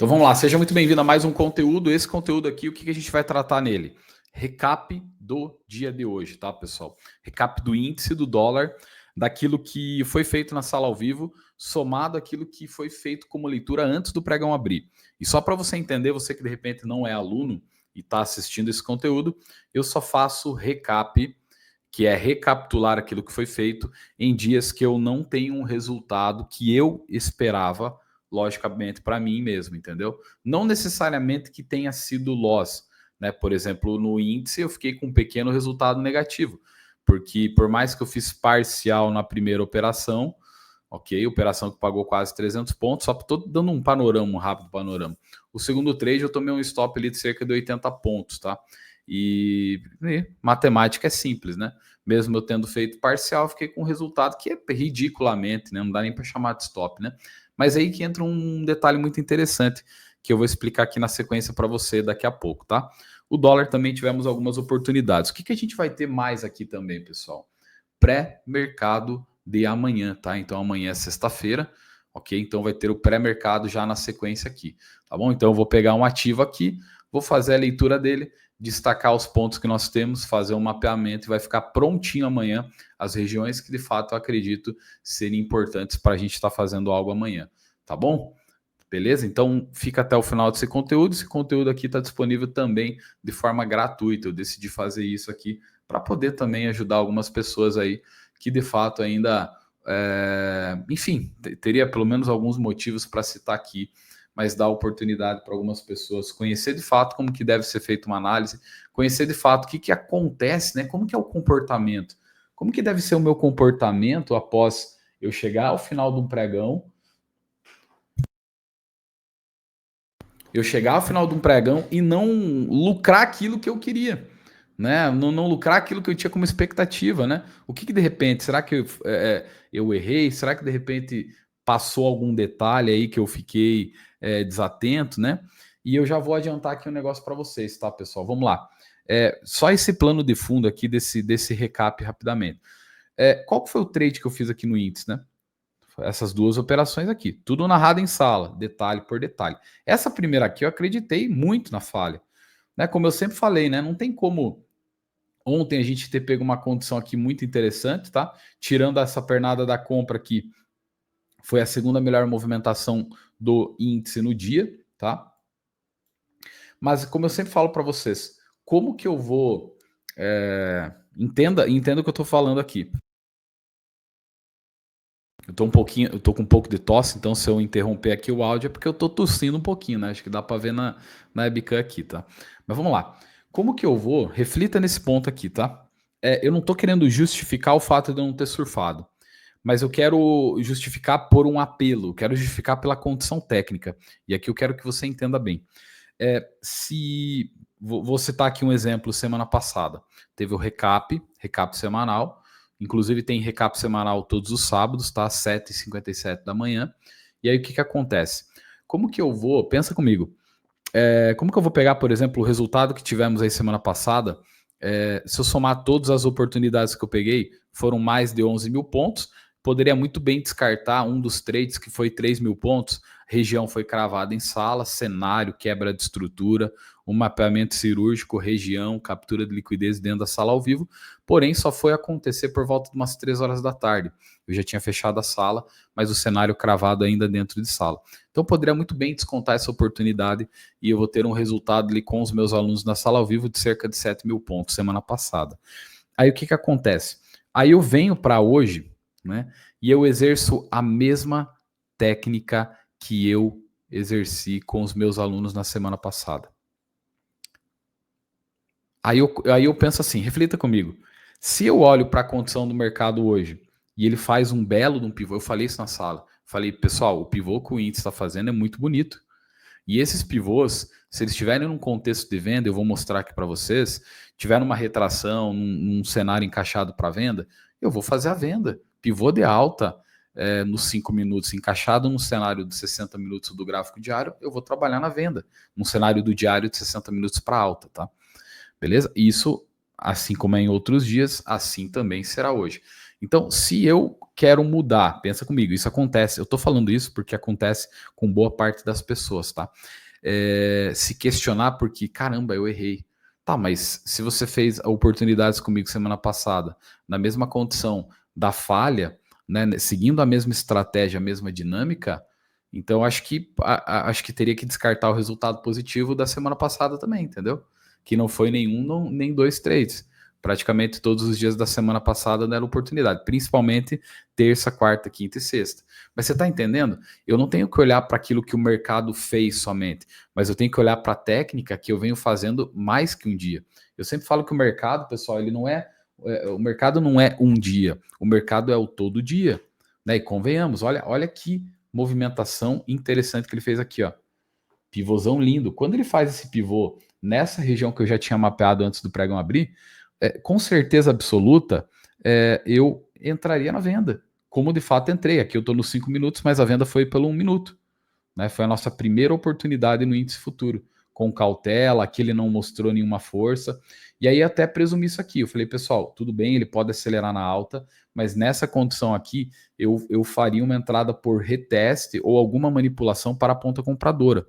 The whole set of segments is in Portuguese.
Então vamos lá, seja muito bem-vindo a mais um conteúdo. Esse conteúdo aqui, o que a gente vai tratar nele? Recap do dia de hoje, tá, pessoal? Recap do índice do dólar, daquilo que foi feito na sala ao vivo, somado àquilo que foi feito como leitura antes do pregão abrir. E só para você entender, você que de repente não é aluno e está assistindo esse conteúdo, eu só faço recap, que é recapitular aquilo que foi feito em dias que eu não tenho um resultado que eu esperava, logicamente, para mim mesmo, entendeu? Não necessariamente que tenha sido loss, né? Por exemplo, no índice eu fiquei com um pequeno resultado negativo, porque por mais que eu fiz parcial na primeira operação, ok, operação que pagou quase 300 pontos, só estou dando um panorama, um rápido panorama. O segundo trade eu tomei um stop ali de cerca de 80 pontos, tá? E matemática é simples, né? Mesmo eu tendo feito parcial, fiquei com um resultado que é ridiculamente, né? Não dá nem para chamar de stop, né? Mas aí que entra um detalhe muito interessante que eu vou explicar aqui na sequência para você daqui a pouco, tá? O dólar também tivemos algumas oportunidades. O que a gente vai ter mais aqui também, pessoal? Pré-mercado de amanhã, tá? Então amanhã é sexta-feira, ok? Então vai ter o pré-mercado já na sequência aqui, tá bom? Então eu vou pegar um ativo aqui, vou fazer a leitura dele, destacar os pontos que nós temos, fazer um mapeamento e vai ficar prontinho amanhã as regiões que de fato eu acredito serem importantes para a gente estar fazendo algo amanhã, tá bom? Beleza? Então fica até o final desse conteúdo. Esse conteúdo aqui está disponível também de forma gratuita. Eu decidi fazer isso aqui para poder também ajudar algumas pessoas aí que de fato ainda, enfim, teria pelo menos alguns motivos para citar aqui, mas dar oportunidade para algumas pessoas conhecer de fato como que deve ser feita uma análise, conhecer de fato o que acontece, né? Como que é o comportamento, como que deve ser o meu comportamento após eu chegar ao final de um pregão, e não lucrar aquilo que eu queria, né? Não lucrar aquilo que eu tinha como expectativa, né? O que de repente, será que eu errei? Será que de repente passou algum detalhe aí que eu fiquei desatento, né? E eu já vou adiantar aqui um negócio para vocês, tá, pessoal? Vamos lá. Só esse plano de fundo aqui desse recap rapidamente. Qual que foi o trade que eu fiz aqui no índice, né? Essas duas operações aqui, tudo narrado em sala, detalhe por detalhe. Essa primeira aqui eu acreditei muito na falha, né? Como eu sempre falei, né? Não tem como ontem a gente ter pego uma condição aqui muito interessante, tá? Tirando essa pernada da compra aqui, foi a segunda melhor movimentação do índice no dia, tá? Mas como eu sempre falo para vocês, como que eu vou entenda o que eu estou falando aqui. Eu tô com um pouco de tosse, então se eu interromper aqui o áudio é porque eu tô tossindo um pouquinho, né? Acho que dá para ver na webcam aqui, tá? Mas vamos lá. Como que eu vou? Reflita nesse ponto aqui, tá? Eu não tô querendo justificar o fato de eu não ter surfado, mas eu quero justificar por um apelo, quero justificar pela condição técnica. E aqui eu quero que você entenda bem. Se vou citar aqui um exemplo, semana passada teve o recap semanal, inclusive tem recap semanal todos os sábados, tá? Às 7h57 da manhã. E aí o que acontece? Como que eu vou, pensa comigo, como que eu vou pegar, por exemplo, o resultado que tivemos aí semana passada, se eu somar todas as oportunidades que eu peguei, foram mais de 11 mil pontos, poderia muito bem descartar um dos trades que foi 3 mil pontos, região foi cravada em sala, cenário, quebra de estrutura, um mapeamento cirúrgico, região, captura de liquidez dentro da sala ao vivo, porém só foi acontecer por volta de umas 3 horas da tarde. Eu já tinha fechado a sala, mas o cenário cravado ainda dentro de sala. Então poderia muito bem descontar essa oportunidade e eu vou ter um resultado ali com os meus alunos na sala ao vivo de cerca de 7 mil pontos semana passada. Aí o que acontece? Aí eu venho para hoje, né? E eu exerço a mesma técnica que eu exerci com os meus alunos na semana passada. Aí eu penso assim, reflita comigo. Se eu olho para a condição do mercado hoje e ele faz um belo de um pivô, eu falei isso na sala. Falei, pessoal, o pivô que o índice está fazendo é muito bonito. E esses pivôs, se eles estiverem num contexto de venda, eu vou mostrar aqui para vocês, tiver uma retração, num cenário encaixado para venda, eu vou fazer a venda. Pivô de alta nos 5 minutos, encaixado num cenário de 60 minutos do gráfico diário, eu vou trabalhar na venda. Num cenário do diário de 60 minutos para alta, tá? Beleza? Isso, assim como é em outros dias, assim também será hoje. Então, se eu quero mudar, pensa comigo, isso acontece, eu estou falando isso porque acontece com boa parte das pessoas, tá? Se questionar porque, caramba, eu errei. Tá, mas se você fez oportunidades comigo semana passada, na mesma condição da falha, né, seguindo a mesma estratégia, a mesma dinâmica, então acho que teria que descartar o resultado positivo da semana passada também, entendeu? Que não foi nenhum, nem dois trades. Praticamente todos os dias da semana passada deram oportunidade, principalmente terça, quarta, quinta e sexta. Mas você está entendendo? Eu não tenho que olhar para aquilo que o mercado fez somente, mas eu tenho que olhar para a técnica que eu venho fazendo mais que um dia. Eu sempre falo que o mercado, pessoal, ele não o mercado não é um dia, o mercado é o todo dia, né? E convenhamos, olha que movimentação interessante que ele fez aqui, ó. Pivôzão lindo. Quando ele faz esse pivô nessa região que eu já tinha mapeado antes do pregão abrir, com certeza absoluta, eu entraria na venda. Como de fato entrei. Aqui eu estou nos 5 minutos, mas a venda foi pelo 1 minuto. Né? Foi a nossa primeira oportunidade no índice futuro. Com cautela, aqui ele não mostrou nenhuma força. E aí até presumi isso aqui. Eu falei, pessoal, tudo bem, ele pode acelerar na alta, mas nessa condição aqui, eu faria uma entrada por reteste ou alguma manipulação para a ponta compradora.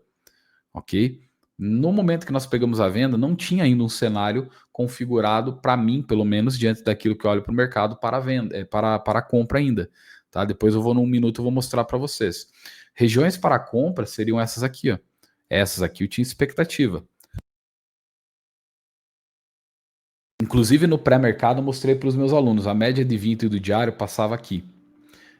Ok? No momento que nós pegamos a venda, não tinha ainda um cenário configurado para mim, pelo menos diante daquilo que eu olho para o mercado para a venda, para a compra ainda. Tá? Depois eu vou num minuto eu vou mostrar para vocês. Regiões para compra seriam essas aqui, ó. Essas aqui eu tinha expectativa. Inclusive no pré-mercado eu mostrei para os meus alunos, a média de 20 do diário passava aqui.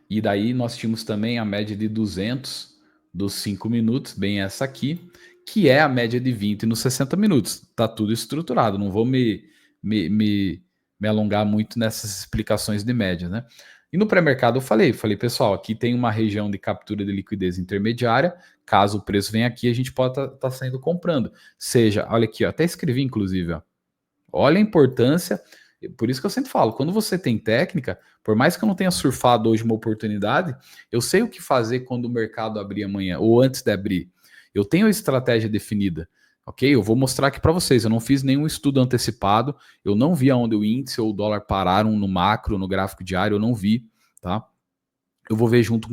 E daí nós tínhamos também a média de 200 dos 5 minutos, bem essa aqui, que é a média de 20 nos 60 minutos. Tá tudo estruturado, não vou me alongar muito nessas explicações de média, né? E no pré-mercado eu falei, pessoal, aqui tem uma região de captura de liquidez intermediária, caso o preço venha aqui, a gente pode estar saindo comprando. Seja, olha aqui, ó, até escrevi inclusive, ó, olha a importância, por isso que eu sempre falo, quando você tem técnica, por mais que eu não tenha surfado hoje uma oportunidade, eu sei o que fazer quando o mercado abrir amanhã, ou antes de abrir. Eu tenho a estratégia definida, ok? Eu vou mostrar aqui para vocês, eu não fiz nenhum estudo antecipado, eu não vi aonde o índice ou o dólar pararam no macro, no gráfico diário, eu não vi, tá? Eu vou ver junto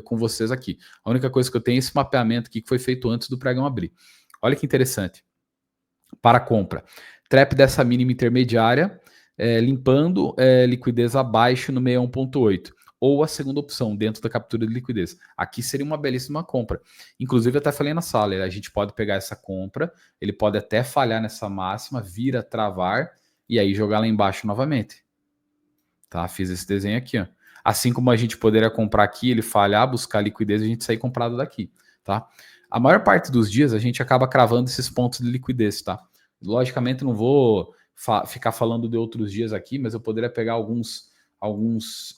com vocês aqui. A única coisa que eu tenho é esse mapeamento aqui que foi feito antes do pregão abrir. Olha que interessante. Para compra. Trap dessa mínima intermediária, limpando liquidez abaixo no 61,8. Ou a segunda opção, dentro da captura de liquidez. Aqui seria uma belíssima compra. Inclusive, eu até falei na sala, a gente pode pegar essa compra, ele pode até falhar nessa máxima, vir a travar e aí jogar lá embaixo novamente. Tá? Fiz esse desenho aqui, ó. Assim como a gente poderia comprar aqui, ele falhar, buscar liquidez e a gente sair comprado daqui, tá? A maior parte dos dias a gente acaba cravando esses pontos de liquidez, tá? Logicamente não vou ficar falando de outros dias aqui, mas eu poderia pegar alguns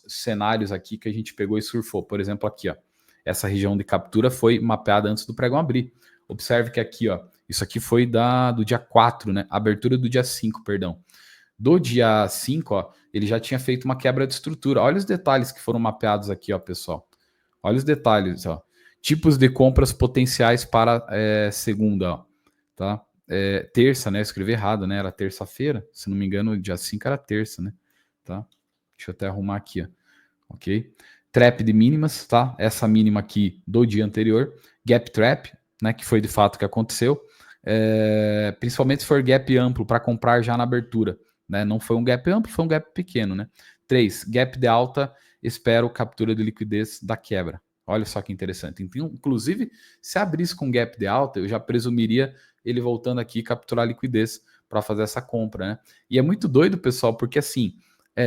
cenários aqui que a gente pegou e surfou. Por exemplo, aqui, ó. Essa região de captura foi mapeada antes do pregão abrir. Observe que aqui, ó, isso aqui foi do dia 4, né? Abertura do dia 5, perdão. Do dia 5, ó, ele já tinha feito uma quebra de estrutura. Olha os detalhes que foram mapeados aqui, ó, pessoal. Olha os detalhes, ó. Tipos de compras potenciais para segunda, ó, tá? Terça, né? Eu escrevi errado, né? Era terça-feira. Se não me engano, dia 5 era terça, né? Tá? Deixa eu até arrumar aqui, ó. Ok? Trap de mínimas, tá? Essa mínima aqui do dia anterior. Gap trap, né? Que foi de fato o que aconteceu. Principalmente se for gap amplo para comprar já na abertura. Né? Não foi um gap amplo, foi um gap pequeno, né? 3, gap de alta, espero captura de liquidez da quebra. Olha só que interessante. Então, inclusive, se abrisse com gap de alta, eu já presumiria ele voltando aqui capturar liquidez para fazer essa compra, né? E é muito doido, pessoal, porque assim,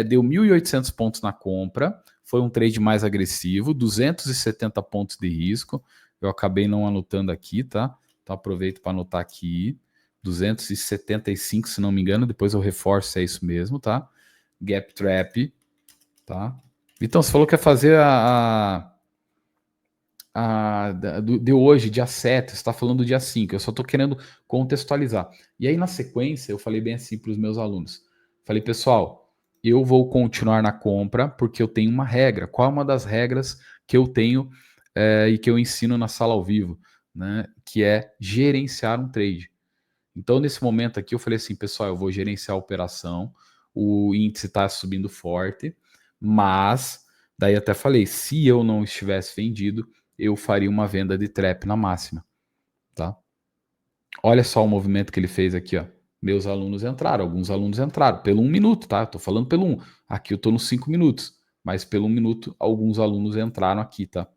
deu 1.800 pontos na compra, foi um trade mais agressivo, 270 pontos de risco. Eu acabei não anotando aqui, tá? Então aproveito para anotar aqui. 275, se não me engano, depois eu reforço, é isso mesmo, tá? Gap Trap, tá? Então, você falou que ia fazer de hoje, dia 7, você está falando do dia 5, eu só estou querendo contextualizar. E aí, na sequência, eu falei bem assim para os meus alunos. Falei, pessoal, eu vou continuar na compra porque eu tenho uma regra. Qual é uma das regras que eu tenho e que eu ensino na sala ao vivo? Né? Que é gerenciar um trade. Então, nesse momento aqui, eu falei assim, pessoal, eu vou gerenciar a operação, o índice está subindo forte, Mas, daí até falei, se eu não estivesse vendido, eu faria uma venda de trap na máxima, tá? Olha só o movimento que ele fez aqui, ó. Meus alunos entraram, alguns alunos entraram, pelo 1 minuto, tá? Eu tô falando pelo 1. Aqui eu tô nos 5 minutos, mas pelo 1 minuto, alguns alunos entraram aqui, tá?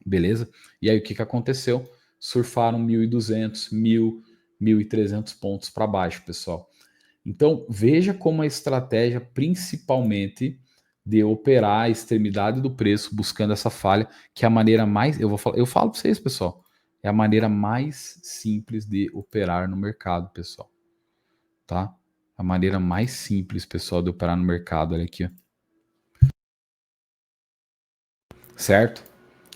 Beleza? E aí o que aconteceu? Surfaram 1.200, 1.000, 1.300 pontos para baixo, pessoal. Então, veja como a estratégia, principalmente de operar a extremidade do preço, buscando essa falha, que é a maneira mais. Eu falo para vocês, pessoal, é a maneira mais simples de operar no mercado, pessoal. Tá? A maneira mais simples, pessoal, de operar no mercado. Olha aqui, ó. Certo?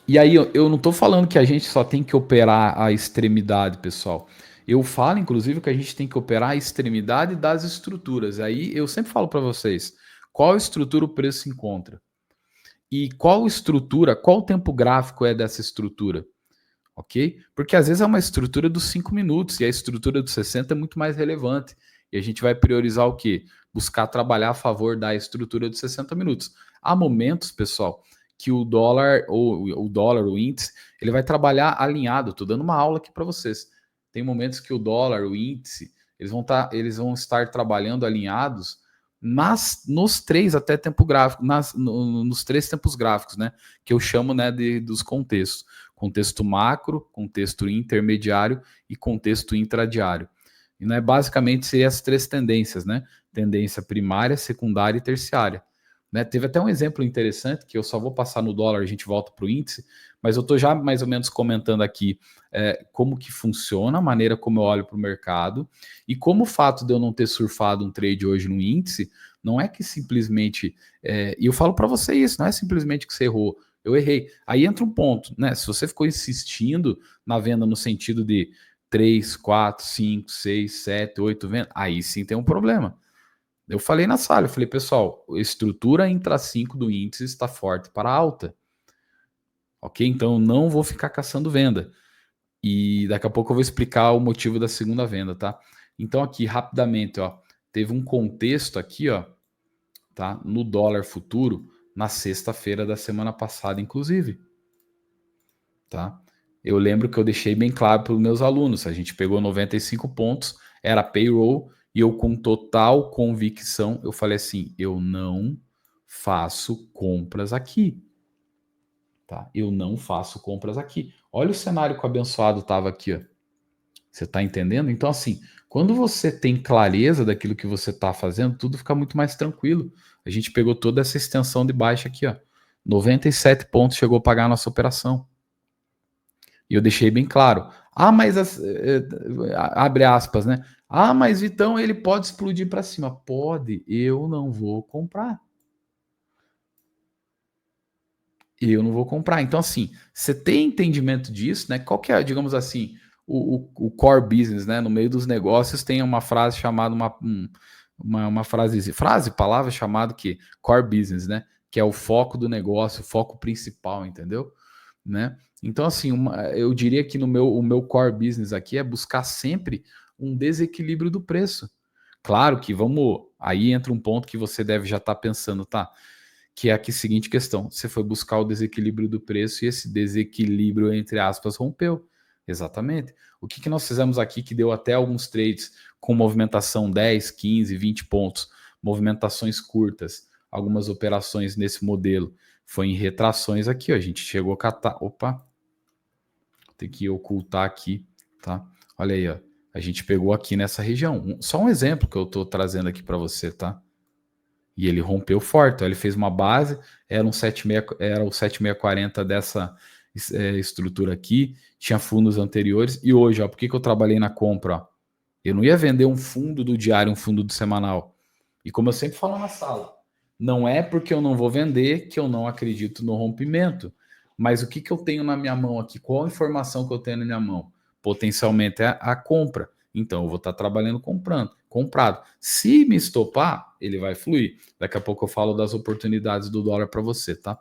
E aí, eu não estou falando que a gente só tem que operar a extremidade, pessoal. Eu falo, inclusive, que a gente tem que operar a extremidade das estruturas. Aí eu sempre falo para vocês, qual estrutura o preço se encontra? E qual estrutura, qual tempo gráfico é dessa estrutura? Ok? Porque às vezes é uma estrutura dos 5 minutos e a estrutura dos 60 é muito mais relevante. E a gente vai priorizar o quê? Buscar trabalhar a favor da estrutura dos 60 minutos. Há momentos, pessoal, que o dólar, o índice, ele vai trabalhar alinhado. Estou dando uma aula aqui para vocês. Tem momentos que o dólar, o índice, eles vão estar trabalhando alinhados nos três até tempo gráfico, nos três tempos gráficos, né? Que eu chamo, né, dos contextos. Contexto macro, contexto intermediário e contexto intradiário. E não é basicamente ser as três tendências, né? Tendência primária, secundária e terciária. Né? Teve até um exemplo interessante que eu só vou passar no dólar, a gente volta para o índice, mas eu estou já mais ou menos comentando aqui como que funciona, a maneira como eu olho para o mercado e como o fato de eu não ter surfado um trade hoje no índice não é que simplesmente, e eu falo para você isso, não é simplesmente que você errou, eu errei. Aí entra um ponto, né? Se você ficou insistindo na venda no sentido de 3, 4, 5, 6, 7, 8 vendas, aí sim tem um problema. Eu falei na sala, eu falei, pessoal, a estrutura intra-5 do índice está forte para alta. Ok? Então eu não vou ficar caçando venda. E daqui a pouco eu vou explicar o motivo da segunda venda, tá? Então aqui, rapidamente, ó, teve um contexto aqui, ó, tá? No dólar futuro, na sexta-feira da semana passada, inclusive. Tá? Eu lembro que eu deixei bem claro para os meus alunos, a gente pegou 95 pontos, era payroll, e eu com total convicção, eu falei assim, eu não faço compras aqui. Tá? Eu não faço compras aqui. Olha o cenário que o abençoado estava aqui. Ó. Você está entendendo? Então, assim, quando você tem clareza daquilo que você está fazendo, tudo fica muito mais tranquilo. A gente pegou toda essa extensão de baixa aqui, ó. 97 pontos chegou a pagar a nossa operação. E eu deixei bem claro. Ah, mas abre aspas, né? Ah, mas então ele pode explodir para cima. Pode, eu não vou comprar. Eu não vou comprar. Então, assim, você tem entendimento disso, né? Qual que é, digamos assim, o core business, né? No meio dos negócios tem uma frase chamada, uma palavra chamada que core business, né? Que é o foco do negócio, o foco principal, entendeu? Né? Então, assim, eu diria que o meu core business aqui é buscar sempre um desequilíbrio do preço. Claro que aí entra um ponto que você deve já estar pensando, tá? Que é aqui a seguinte questão: você foi buscar o desequilíbrio do preço e esse desequilíbrio, entre aspas, rompeu. Exatamente. O que nós fizemos aqui que deu até alguns trades com movimentação 10, 15, 20 pontos, movimentações curtas, algumas operações nesse modelo foi em retrações aqui, ó. A gente chegou a catar. Opa, tem que ocultar aqui, tá? Olha aí, ó. A gente pegou aqui nessa região. Só um exemplo que eu tô trazendo aqui para você, tá? E ele rompeu forte. Ó, ele fez uma base, era o 7640 dessa estrutura aqui, tinha fundos anteriores. E hoje, ó, por que eu trabalhei na compra? Ó? Eu não ia vender um fundo do diário, um fundo do semanal. E como eu sempre falo na sala, não é porque eu não vou vender que eu não acredito no rompimento. Mas o que eu tenho na minha mão aqui? Qual a informação que eu tenho na minha mão? Potencialmente é a compra. Então eu vou estar trabalhando comprado. Se me estopar, ele vai fluir. Daqui a pouco eu falo das oportunidades do dólar para você, tá?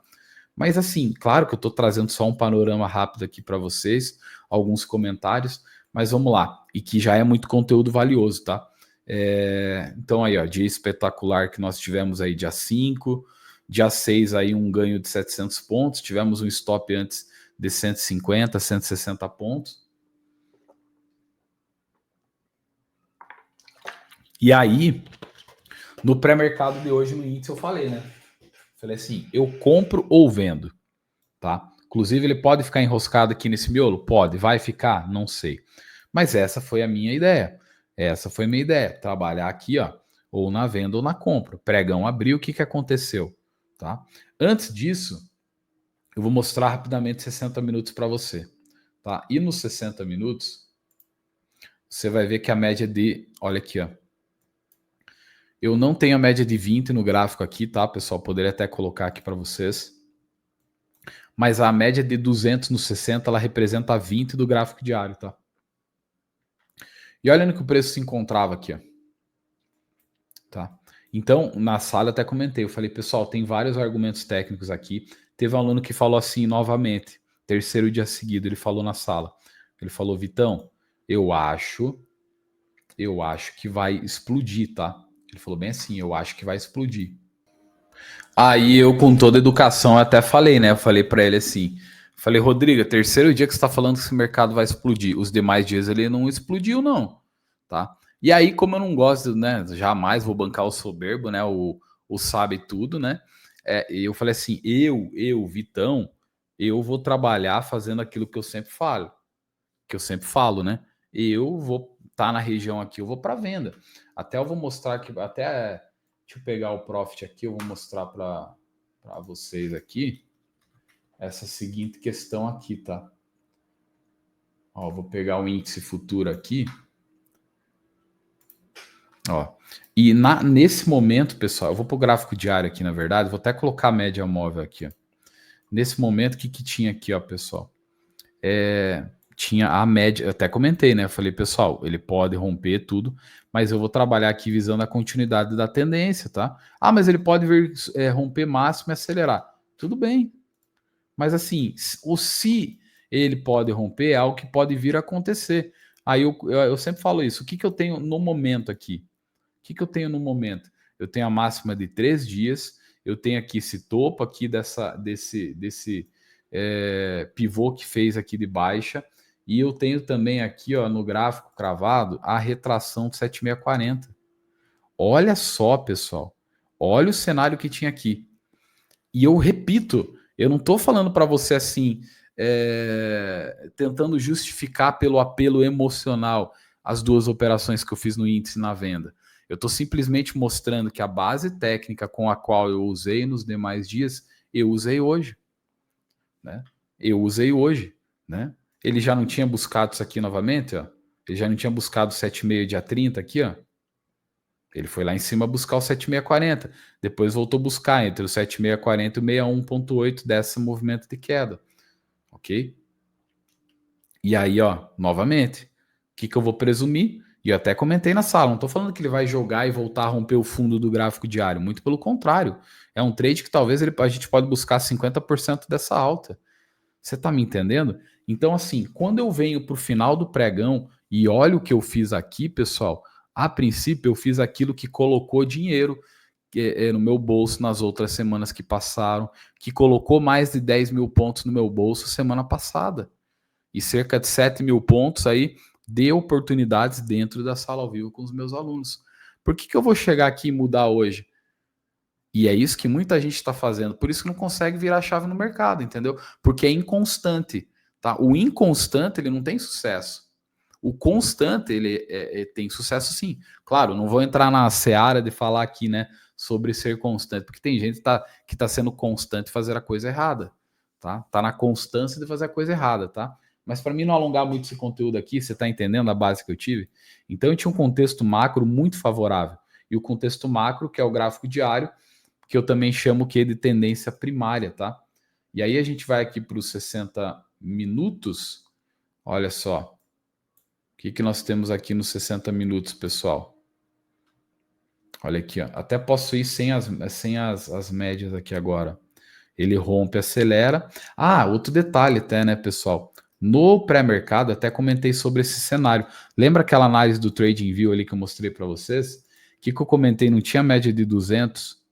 Mas assim, claro que eu estou trazendo só um panorama rápido aqui para vocês, alguns comentários, mas vamos lá. E que já é muito conteúdo valioso, tá? Então aí, ó, dia espetacular que nós tivemos aí dia 5, Dia 6 aí um ganho de 700 pontos, tivemos um stop antes de 150, 160 pontos. E aí, no pré-mercado de hoje no índice eu falei, né? Falei assim, eu compro ou vendo, tá? Inclusive ele pode ficar enroscado aqui nesse miolo? Pode. Vai ficar? Não sei. Mas essa foi a minha ideia. Essa foi a minha ideia. Trabalhar aqui, ó, ou na venda ou na compra. Pregão abriu, o que aconteceu? Tá? Antes disso, eu vou mostrar rapidamente 60 minutos para você. Tá? E nos 60 minutos, você vai ver que a média de... Olha aqui, ó. Eu não tenho a média de 20 no gráfico aqui, tá, pessoal? Poderia até colocar aqui para vocês. Mas a média de 200 no 60, ela representa 20 do gráfico diário, tá? E olha no que o preço se encontrava aqui, ó. Tá? Então, na sala eu até comentei, eu falei, pessoal, tem vários argumentos técnicos aqui. Teve um aluno que falou assim novamente, terceiro dia seguido, ele falou na sala. Ele falou, Vitão, eu acho que vai explodir, tá? Ele falou bem assim, eu acho que vai explodir. Aí eu, com toda educação, até falei, né? Eu falei para ele assim, falei, Rodrigo, terceiro dia que você está falando que esse mercado vai explodir. Os demais dias ele não explodiu, não, tá? E aí, como eu não gosto, né? Jamais vou bancar o soberbo, né? O sabe tudo, né? Eu falei assim, Vitão, eu vou trabalhar fazendo aquilo que eu sempre falo, né? Eu vou estar na região aqui, eu vou para venda. Até eu vou mostrar aqui, até deixa eu pegar o profit aqui, eu vou mostrar para vocês aqui essa seguinte questão aqui, tá? Ó, vou pegar o índice futuro aqui. Ó, e nesse momento, pessoal, eu vou para o gráfico diário aqui, na verdade, vou até colocar a média móvel aqui, ó. Nesse momento, o que tinha aqui, ó, pessoal? Tinha a média, eu até comentei, né? Eu falei, pessoal, ele pode romper tudo, mas eu vou trabalhar aqui visando a continuidade da tendência, tá? Ah, mas ele pode vir romper máximo e acelerar. Tudo bem. Mas assim, se ele pode romper, é algo que pode vir a acontecer. Aí eu sempre falo isso. O que eu tenho no momento aqui? O que eu tenho no momento? Eu tenho a máxima de 3 dias, eu tenho aqui esse topo aqui desse pivô que fez aqui de baixa, e eu tenho também aqui, ó, no gráfico cravado a retração de 7640. Olha só, pessoal. Olha o cenário que tinha aqui. E eu repito, eu não estou falando para você assim, tentando justificar pelo apelo emocional as duas operações que eu fiz no índice na venda. Eu estou simplesmente mostrando que a base técnica com a qual eu usei nos demais dias, eu usei hoje. Né? Eu usei hoje. Né? Ele já não tinha buscado isso aqui novamente, ó. Ele já não tinha buscado 7,5 dia 30 aqui, ó. Ele foi lá em cima buscar o 7640. Depois voltou a buscar entre o 7640 e o 61,8 desse movimento de queda. Ok? E aí, ó, novamente, o que eu vou presumir? E eu até comentei na sala, não estou falando que ele vai jogar e voltar a romper o fundo do gráfico diário. Muito pelo contrário. É um trade que talvez a gente pode buscar 50% dessa alta. Você está me entendendo? Então, assim, quando eu venho para o final do pregão e olho o que eu fiz aqui, pessoal, a princípio eu fiz aquilo que colocou dinheiro no meu bolso nas outras semanas que passaram, que colocou mais de 10 mil pontos no meu bolso semana passada. E cerca de 7 mil pontos aí de oportunidades dentro da sala ao vivo com os meus alunos. Por que eu vou chegar aqui e mudar hoje? E é isso que muita gente está fazendo. Por isso que não consegue virar chave no mercado, entendeu? Porque é inconstante. Tá? O inconstante, ele não tem sucesso. O constante, ele tem sucesso sim. Claro, não vou entrar na seara de falar aqui, né, sobre ser constante, porque tem gente que tá sendo constante e fazer a coisa errada. Tá na constância de fazer a coisa errada, tá? Mas para mim não alongar muito esse conteúdo aqui, você está entendendo a base que eu tive? Então eu tinha um contexto macro muito favorável. E o contexto macro, que é o gráfico diário, que eu também chamo que de tendência primária, tá? E aí a gente vai aqui para os 60 minutos. Olha só. O que nós temos aqui nos 60 minutos, pessoal? Olha aqui, ó. Até posso ir sem as médias aqui agora. Ele rompe, acelera. Ah, outro detalhe até, né, pessoal? No pré-mercado, até comentei sobre esse cenário. Lembra aquela análise do TradingView ali que eu mostrei para vocês? O que eu comentei? Não tinha média de 200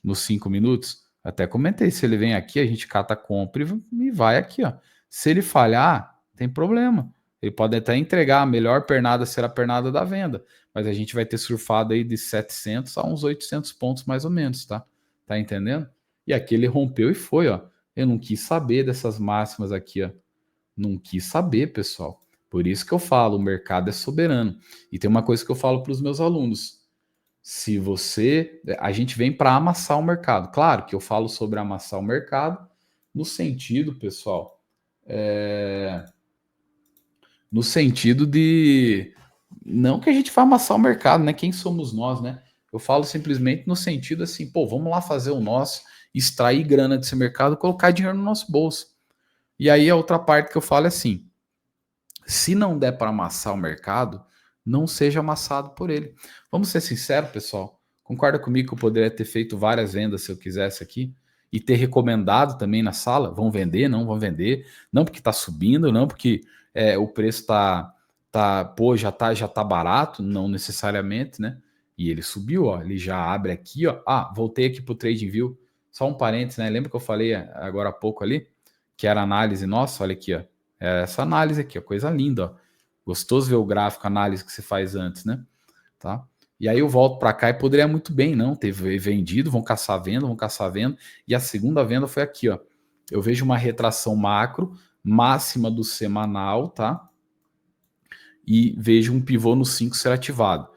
nos 5 minutos? Até comentei, se ele vem aqui, a gente cata, compra e vai aqui, ó. Se ele falhar, tem problema. Ele pode até entregar, a melhor pernada será a pernada da venda, mas a gente vai ter surfado aí de 700 a uns 800 pontos mais ou menos, tá? Tá entendendo? E aqui ele rompeu e foi, ó. Eu não quis saber dessas máximas aqui, ó. Não quis saber, pessoal. Por isso que eu falo, o mercado é soberano. E tem uma coisa que eu falo para os meus alunos. Se você... A gente vem para amassar o mercado. Claro que eu falo sobre amassar o mercado no sentido, pessoal, no sentido de... Não que a gente vá amassar o mercado, né? Quem somos nós, né? Eu falo simplesmente no sentido assim, pô, vamos lá fazer o nosso, extrair grana desse mercado, colocar dinheiro no nosso bolso. E aí a outra parte que eu falo é assim, se não der para amassar o mercado, não seja amassado por ele. Vamos ser sinceros, pessoal. Concorda comigo que eu poderia ter feito várias vendas se eu quisesse aqui? E ter recomendado também na sala? Vão vender, não vão vender. Não porque está subindo, não porque o preço pô, já tá barato, não necessariamente, né? E ele subiu, ó. Ele já abre aqui, ó. Ah, voltei aqui para o TradingView. Só um parênteses, né? Lembra que eu falei agora há pouco ali? Que era análise nossa, olha aqui, ó. Essa análise aqui, ó, coisa linda, ó. Gostoso ver o gráfico, a análise que você faz antes, né? Tá? E aí eu volto para cá e poderia muito bem não ter vendido, vão caçar venda, e a segunda venda foi aqui, ó. Eu vejo uma retração macro, máxima do semanal, tá? E vejo um pivô no 5 ser ativado.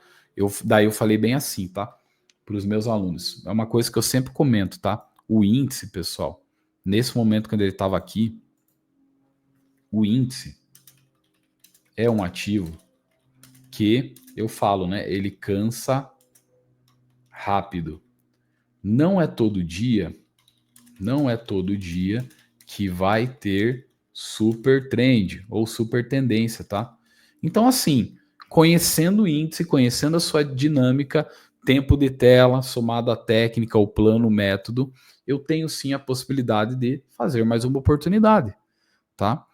Daí eu falei bem assim, tá? Para os meus alunos. É uma coisa que eu sempre comento, tá? O índice, pessoal, nesse momento quando ele estava aqui, o índice é um ativo que eu falo, né? Ele cansa rápido. Não é todo dia que vai ter super trend ou super tendência, tá? Então, assim, conhecendo o índice, conhecendo a sua dinâmica, tempo de tela, somado à técnica, o plano, o método, eu tenho sim a possibilidade de fazer mais uma oportunidade, tá?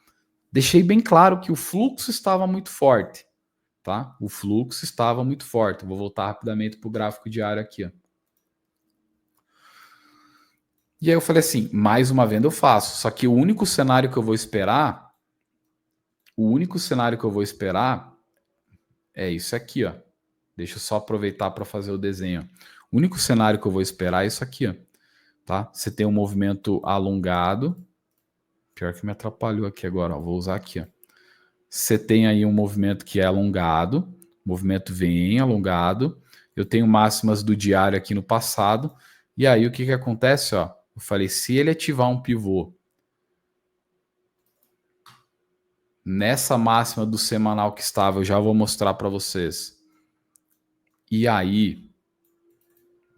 Deixei bem claro que o fluxo estava muito forte, tá? O fluxo estava muito forte. Vou voltar rapidamente para o gráfico diário aqui, ó. E aí eu falei assim, mais uma venda eu faço. Só que o único cenário que eu vou esperar é isso aqui, ó. Deixa eu só aproveitar para fazer o desenho. O único cenário que eu vou esperar é isso aqui, ó. Tá? Você tem um movimento alongado. Pior que me atrapalhou aqui agora, ó. Vou usar aqui, ó. Você tem aí um movimento que é alongado. O movimento vem alongado. Eu tenho máximas do diário aqui no passado. E aí o que acontece, ó? Eu falei, se ele ativar um pivô nessa máxima do semanal que estava, eu já vou mostrar para vocês. E aí,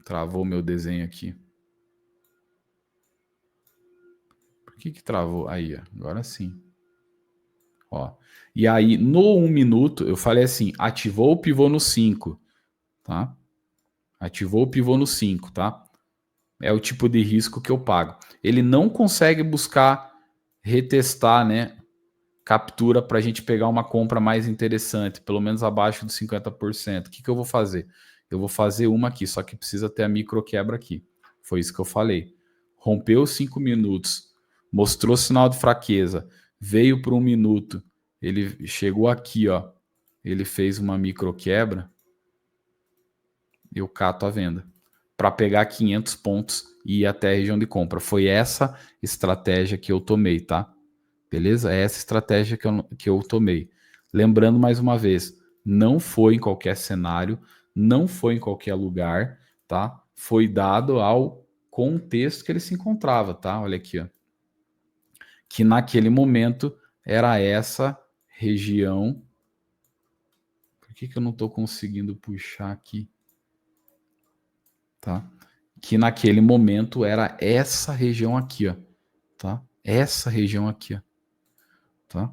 travou meu desenho aqui. Por que travou? Aí, ó, agora sim. Ó. E aí, no 1 minuto, eu falei assim, ativou o pivô no 5, tá? Ativou o pivô no 5, tá? É o tipo de risco que eu pago. Ele não consegue buscar retestar, né? Captura para a gente pegar uma compra mais interessante, pelo menos abaixo dos 50%. O que eu vou fazer? Eu vou fazer uma aqui, só que precisa ter a micro quebra aqui. Foi isso que eu falei. Rompeu os 5 minutos, mostrou sinal de fraqueza, veio para 1 minuto, ele chegou aqui, ó. Ele fez uma micro quebra, eu cato a venda para pegar 500 pontos e ir até a região de compra. Foi essa estratégia que eu tomei, tá? Beleza? É essa estratégia que eu tomei. Lembrando mais uma vez, não foi em qualquer cenário, não foi em qualquer lugar, tá? Foi dado ao contexto que ele se encontrava, tá? Olha aqui, ó. Que naquele momento era essa região. Por que eu não estou conseguindo puxar aqui? Tá? Que naquele momento era essa região aqui, ó. Tá? Essa região aqui, ó. Tá?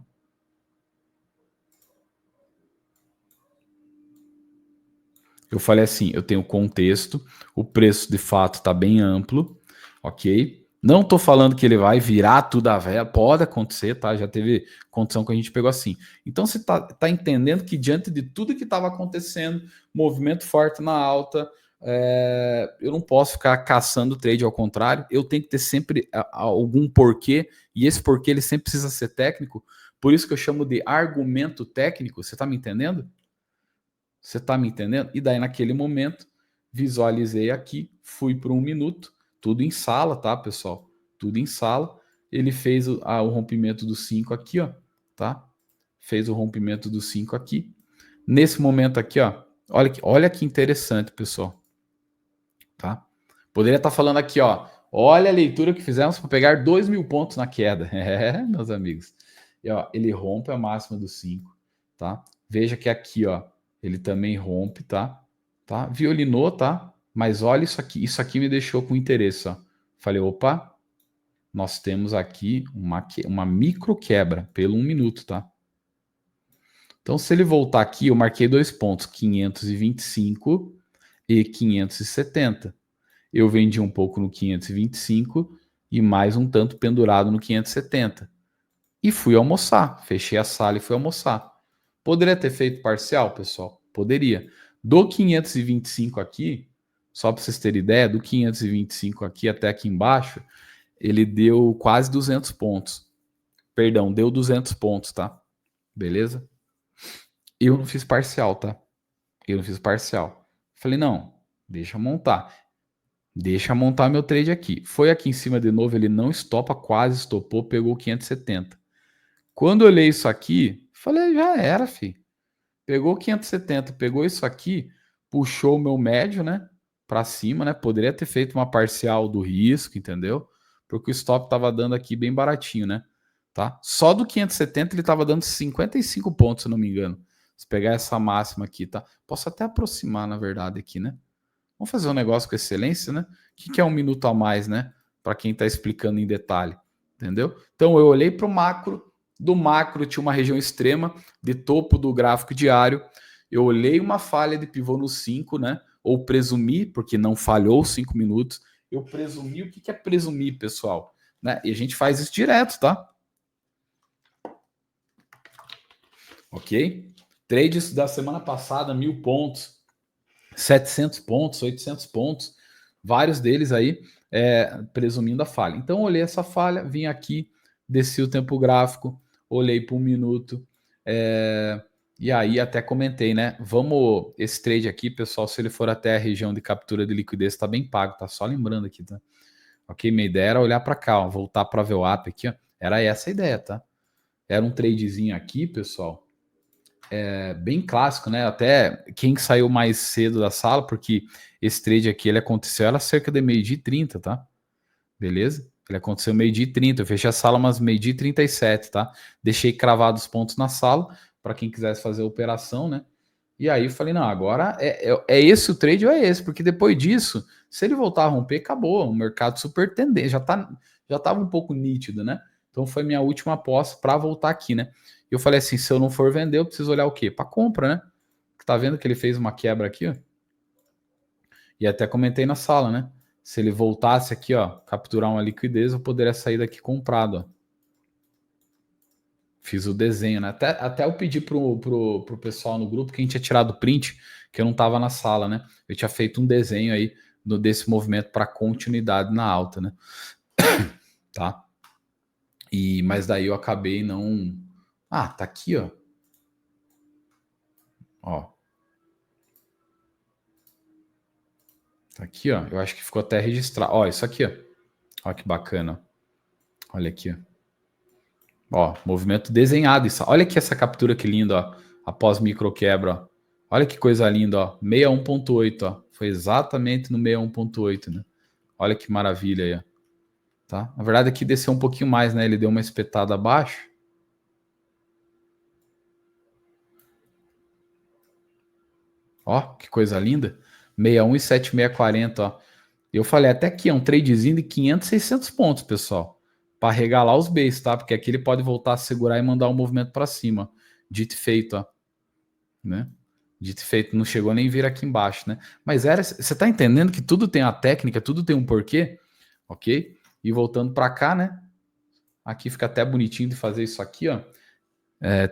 Eu falei assim, eu tenho contexto, o preço de fato está bem amplo, ok? Não estou falando que ele vai virar tudo a véia, pode acontecer, tá? Já teve condição que a gente pegou assim. Então você tá entendendo que diante de tudo que estava acontecendo, movimento forte na alta, eu não posso ficar caçando trade ao contrário, eu tenho que ter sempre algum porquê, e esse porquê ele sempre precisa ser técnico, por isso que eu chamo de argumento técnico, você está me entendendo? Você está me entendendo? E daí naquele momento, visualizei aqui, fui por 1 minuto, tudo em sala, tá, pessoal? Tudo em sala, ele fez o rompimento do 5 aqui, ó, tá? Fez o rompimento do 5 aqui. Nesse momento aqui, ó, olha que interessante, pessoal. Tá? Poderia estar falando aqui, ó. Olha a leitura que fizemos para pegar 2.000 pontos na queda. É, meus amigos. E, ó, ele rompe a máxima do 5, tá? Veja que aqui, ó, ele também rompe, tá? Tá? Violinou, tá? Mas olha isso aqui me deixou com interesse, ó. Falei, opa, nós temos aqui uma micro quebra pelo 1 minuto, tá? Então, se ele voltar aqui, eu marquei 2 pontos, 525 e 570. Eu vendi um pouco no 525 e mais um tanto pendurado no 570. E fui almoçar. Fechei a sala e fui almoçar. Poderia ter feito parcial, pessoal? Poderia. Do 525 aqui, só para vocês terem ideia, do 525 aqui até aqui embaixo, ele deu quase 200 pontos. Perdão, deu 200 pontos, tá? Beleza? Eu não fiz parcial, tá? Eu não fiz parcial. Falei, não, deixa eu montar. Deixa eu montar meu trade aqui. Foi aqui em cima de novo, ele não estopa, quase estopou, pegou 570. Quando eu olhei isso aqui, falei, já era, fi. Pegou 570, pegou isso aqui, puxou o meu médio, né, para cima, né? Poderia ter feito uma parcial do risco, entendeu? Porque o stop tava dando aqui bem baratinho, né? Tá? Só do 570 ele tava dando 55 pontos, se não me engano. Se pegar essa máxima aqui, tá? Posso até aproximar, na verdade, aqui, né? Vamos fazer um negócio com excelência, né? O que é 1 minuto a mais, né? Para quem está explicando em detalhe, entendeu? Então eu olhei para o macro, do macro tinha uma região extrema de topo do gráfico diário. Eu olhei uma falha de pivô no 5, né? Ou presumi, porque não falhou os 5 minutos. Eu presumi, o que é presumir, pessoal? Né? E a gente faz isso direto, tá? Ok? Trades da semana passada, 1.000 pontos. 700 pontos, 800 pontos, vários deles aí presumindo a falha. Então, olhei essa falha, vim aqui, desci o tempo gráfico, olhei para 1 minuto, e aí até comentei, né? Vamos, esse trade aqui, pessoal, se ele for até a região de captura de liquidez, tá bem pago, tá? Só lembrando aqui, tá? Ok, minha ideia era olhar para cá, ó, voltar para a VWAP aqui, ó. Era essa a ideia, tá? Era um tradezinho aqui, pessoal, bem clássico, né? Até quem saiu mais cedo da sala, porque esse trade aqui ele aconteceu era cerca de 12h30, tá? Beleza? Ele aconteceu 12h30. Eu fechei a sala umas 12h37, tá? Deixei cravados os pontos na sala para quem quisesse fazer a operação, né? E aí eu falei, não, agora é esse o trade ou é esse? Porque depois disso, se ele voltar a romper, acabou. O mercado super tendente, já tava um pouco nítido, né? Então foi minha última aposta para voltar aqui, né? E eu falei assim, se eu não for vender, eu preciso olhar o quê? Para compra, né? Tá vendo que ele fez uma quebra aqui, ó? E até comentei na sala, né? Se ele voltasse aqui, ó, capturar uma liquidez, eu poderia sair daqui comprado, ó. Fiz o desenho, né? Até eu pedi pro pessoal no grupo que a gente tinha tirado print, que eu não estava na sala, né? Eu tinha feito um desenho aí desse movimento para continuidade na alta, né? Tá? Mas daí eu acabei não. Ah, tá aqui, ó. Ó. Tá aqui, ó. Eu acho que ficou até registrado. Ó, isso aqui, ó. Ó que bacana. Olha aqui, ó. Ó, movimento desenhado. Olha aqui essa captura que linda, ó. Após micro quebra, ó. Olha que coisa linda, ó. 61.8, ó. Foi exatamente no 61.8, né? Olha que maravilha aí, ó. Tá? Na verdade, aqui desceu um pouquinho mais, né? Ele deu uma espetada abaixo. Ó, que coisa linda. 61 e 7640, ó. Eu falei até aqui, é um tradezinho de 500, 600 pontos, pessoal. Para regalar os Bs, tá? Porque aqui ele pode voltar a segurar e mandar um movimento para cima. Dito e feito, ó. Né? Dito e feito, não chegou nem vir aqui embaixo, né? Mas você tá entendendo que tudo tem a técnica, tudo tem um porquê, ok? E voltando para cá, né? Aqui fica até bonitinho de fazer isso aqui, ó.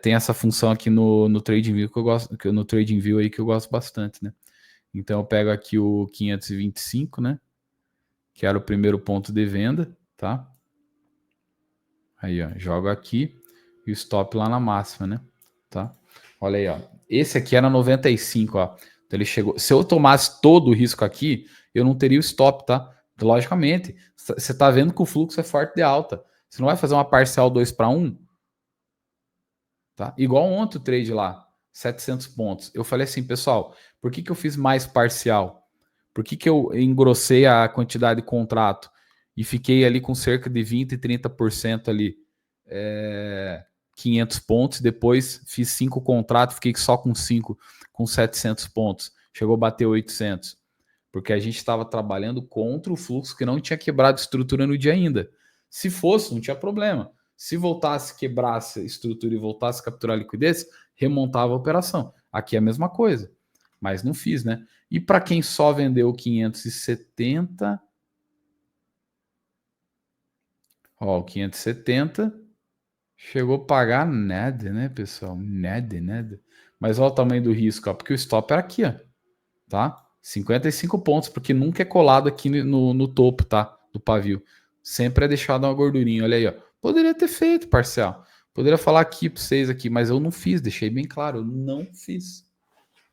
Tem essa função aqui no TradingView que eu gosto, no TradingView aí que eu gosto bastante, né? Então eu pego aqui o 525, né? Que era o primeiro ponto de venda, tá? Aí, ó, jogo aqui e o stop lá na máxima, né? Tá? Olha aí, ó. Esse aqui era 95, ó. Então ele chegou. Se eu tomasse todo o risco aqui, eu não teria o stop, tá? Então, logicamente, você tá vendo que o fluxo é forte de alta. Você não vai fazer uma parcial 2 para 1, tá? Igual ontem o trade lá, 700 pontos. Eu falei assim, pessoal, por que eu fiz mais parcial? Por que eu engrossei a quantidade de contrato e fiquei ali com cerca de 20, 30% ali, 500 pontos, depois fiz 5 contratos, fiquei só com 5, com 700 pontos. Chegou a bater 800. Porque a gente estava trabalhando contra o fluxo que não tinha quebrado estrutura no dia ainda. Se fosse, não tinha problema. Se voltasse, quebrasse a estrutura e voltasse a capturar a liquidez, remontava a operação. Aqui é a mesma coisa. Mas não fiz, né? E para quem só vendeu 570, ó, o 570 chegou a pagar nada, né, pessoal? Nada. Mas olha o tamanho do risco, ó, porque o stop era aqui, ó, tá? 55 pontos, porque nunca é colado aqui no topo, tá? Do pavio. Sempre é deixado uma gordurinha, olha aí, ó. Poderia ter feito parcial. Poderia falar aqui para vocês aqui, mas eu não fiz, deixei bem claro, eu não fiz.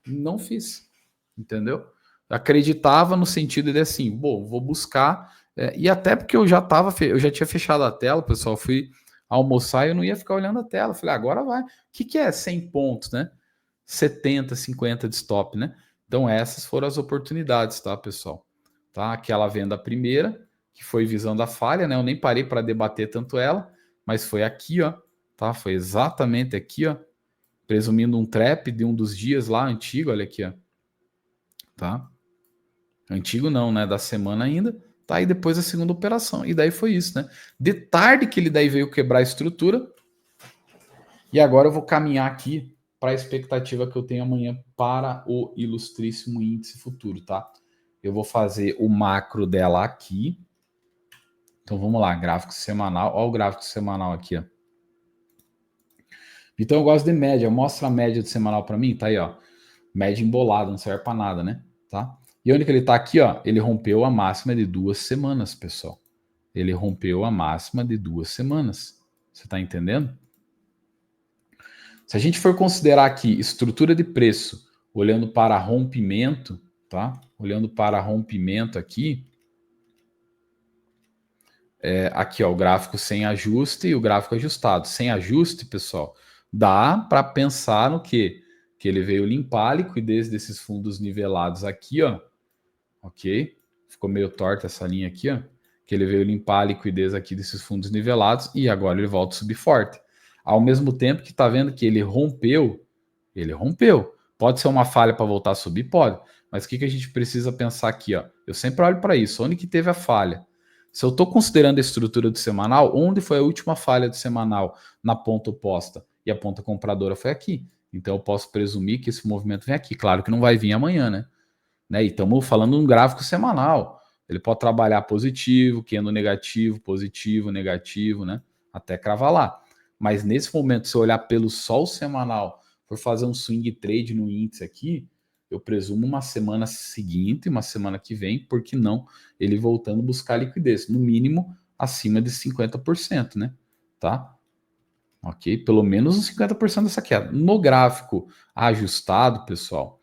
Não fiz, entendeu? Acreditava no sentido de assim, bom, vou buscar, e até porque eu já tinha fechado a tela, pessoal, fui almoçar e eu não ia ficar olhando a tela. Falei, agora vai. O que é 100 pontos, né? 70, 50 de stop, né? Então essas foram as oportunidades, tá, pessoal? Tá? Aquela venda primeira, que foi visando a falha, né? Eu nem parei para debater tanto ela, mas foi aqui, ó, tá? Foi exatamente aqui, ó, presumindo um trap de um dos dias lá antigo, olha aqui, ó. Tá? Antigo não, né? Da semana ainda. Tá aí depois a segunda operação. E daí foi isso, né? De tarde que ele daí veio quebrar a estrutura. E agora eu vou caminhar aqui para a expectativa que eu tenho amanhã para o ilustríssimo índice futuro, tá? Eu vou fazer o macro dela aqui. Então vamos lá, gráfico semanal. Olha o gráfico semanal aqui, ó. Então eu gosto de média. Mostra a média do semanal para mim, tá aí, ó. Média embolada, não serve para nada, né? Tá? E onde que ele tá aqui, ó? Ele rompeu a máxima de 2 semanas, pessoal. Ele rompeu a máxima de 2 semanas. Você tá entendendo? Se a gente for considerar aqui estrutura de preço, olhando para rompimento, tá? Olhando para rompimento aqui, aqui ó, o gráfico sem ajuste e o gráfico ajustado. Sem ajuste, pessoal, dá para pensar no quê? Que ele veio limpar a liquidez desses fundos nivelados aqui, ó. Ok? Ficou meio torta essa linha aqui, ó. Que ele veio limpar a liquidez aqui desses fundos nivelados e agora ele volta a subir forte. Ao mesmo tempo que tá vendo que ele rompeu. Pode ser uma falha para voltar a subir? Pode. Mas o que a gente precisa pensar aqui, ó? Eu sempre olho para isso. Onde que teve a falha? Se eu estou considerando a estrutura do semanal, onde foi a última falha do semanal na ponta oposta? E a ponta compradora foi aqui. Então eu posso presumir que esse movimento vem aqui. Claro que não vai vir amanhã, né? E estamos falando de um gráfico semanal. Ele pode trabalhar positivo, candle negativo, positivo, negativo, né? Até cravar lá. Mas nesse momento, se eu olhar pelo sol semanal, for fazer um swing trade no índice aqui, eu presumo uma semana seguinte, uma semana que vem, porque não ele voltando a buscar liquidez, no mínimo acima de 50%, né? Tá? Ok? Pelo menos uns 50% dessa queda. No gráfico ajustado, pessoal,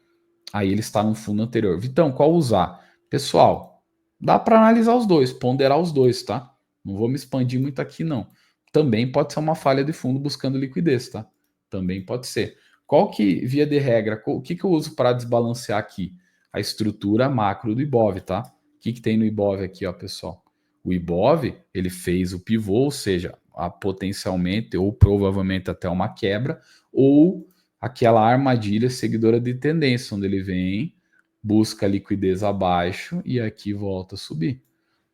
aí ele está no fundo anterior. Vitão, qual usar? Pessoal, dá para analisar os dois, ponderar os dois, tá? Não vou me expandir muito aqui, não. Também pode ser uma falha de fundo buscando liquidez, tá? Também pode ser. Qual que, via de regra, o que eu uso para desbalancear aqui? A estrutura macro do Ibov, tá? O que tem no Ibov aqui, ó, pessoal? O Ibov, ele fez o pivô, ou seja, potencialmente ou provavelmente até uma quebra, ou aquela armadilha seguidora de tendência, onde ele vem, busca liquidez abaixo e aqui volta a subir.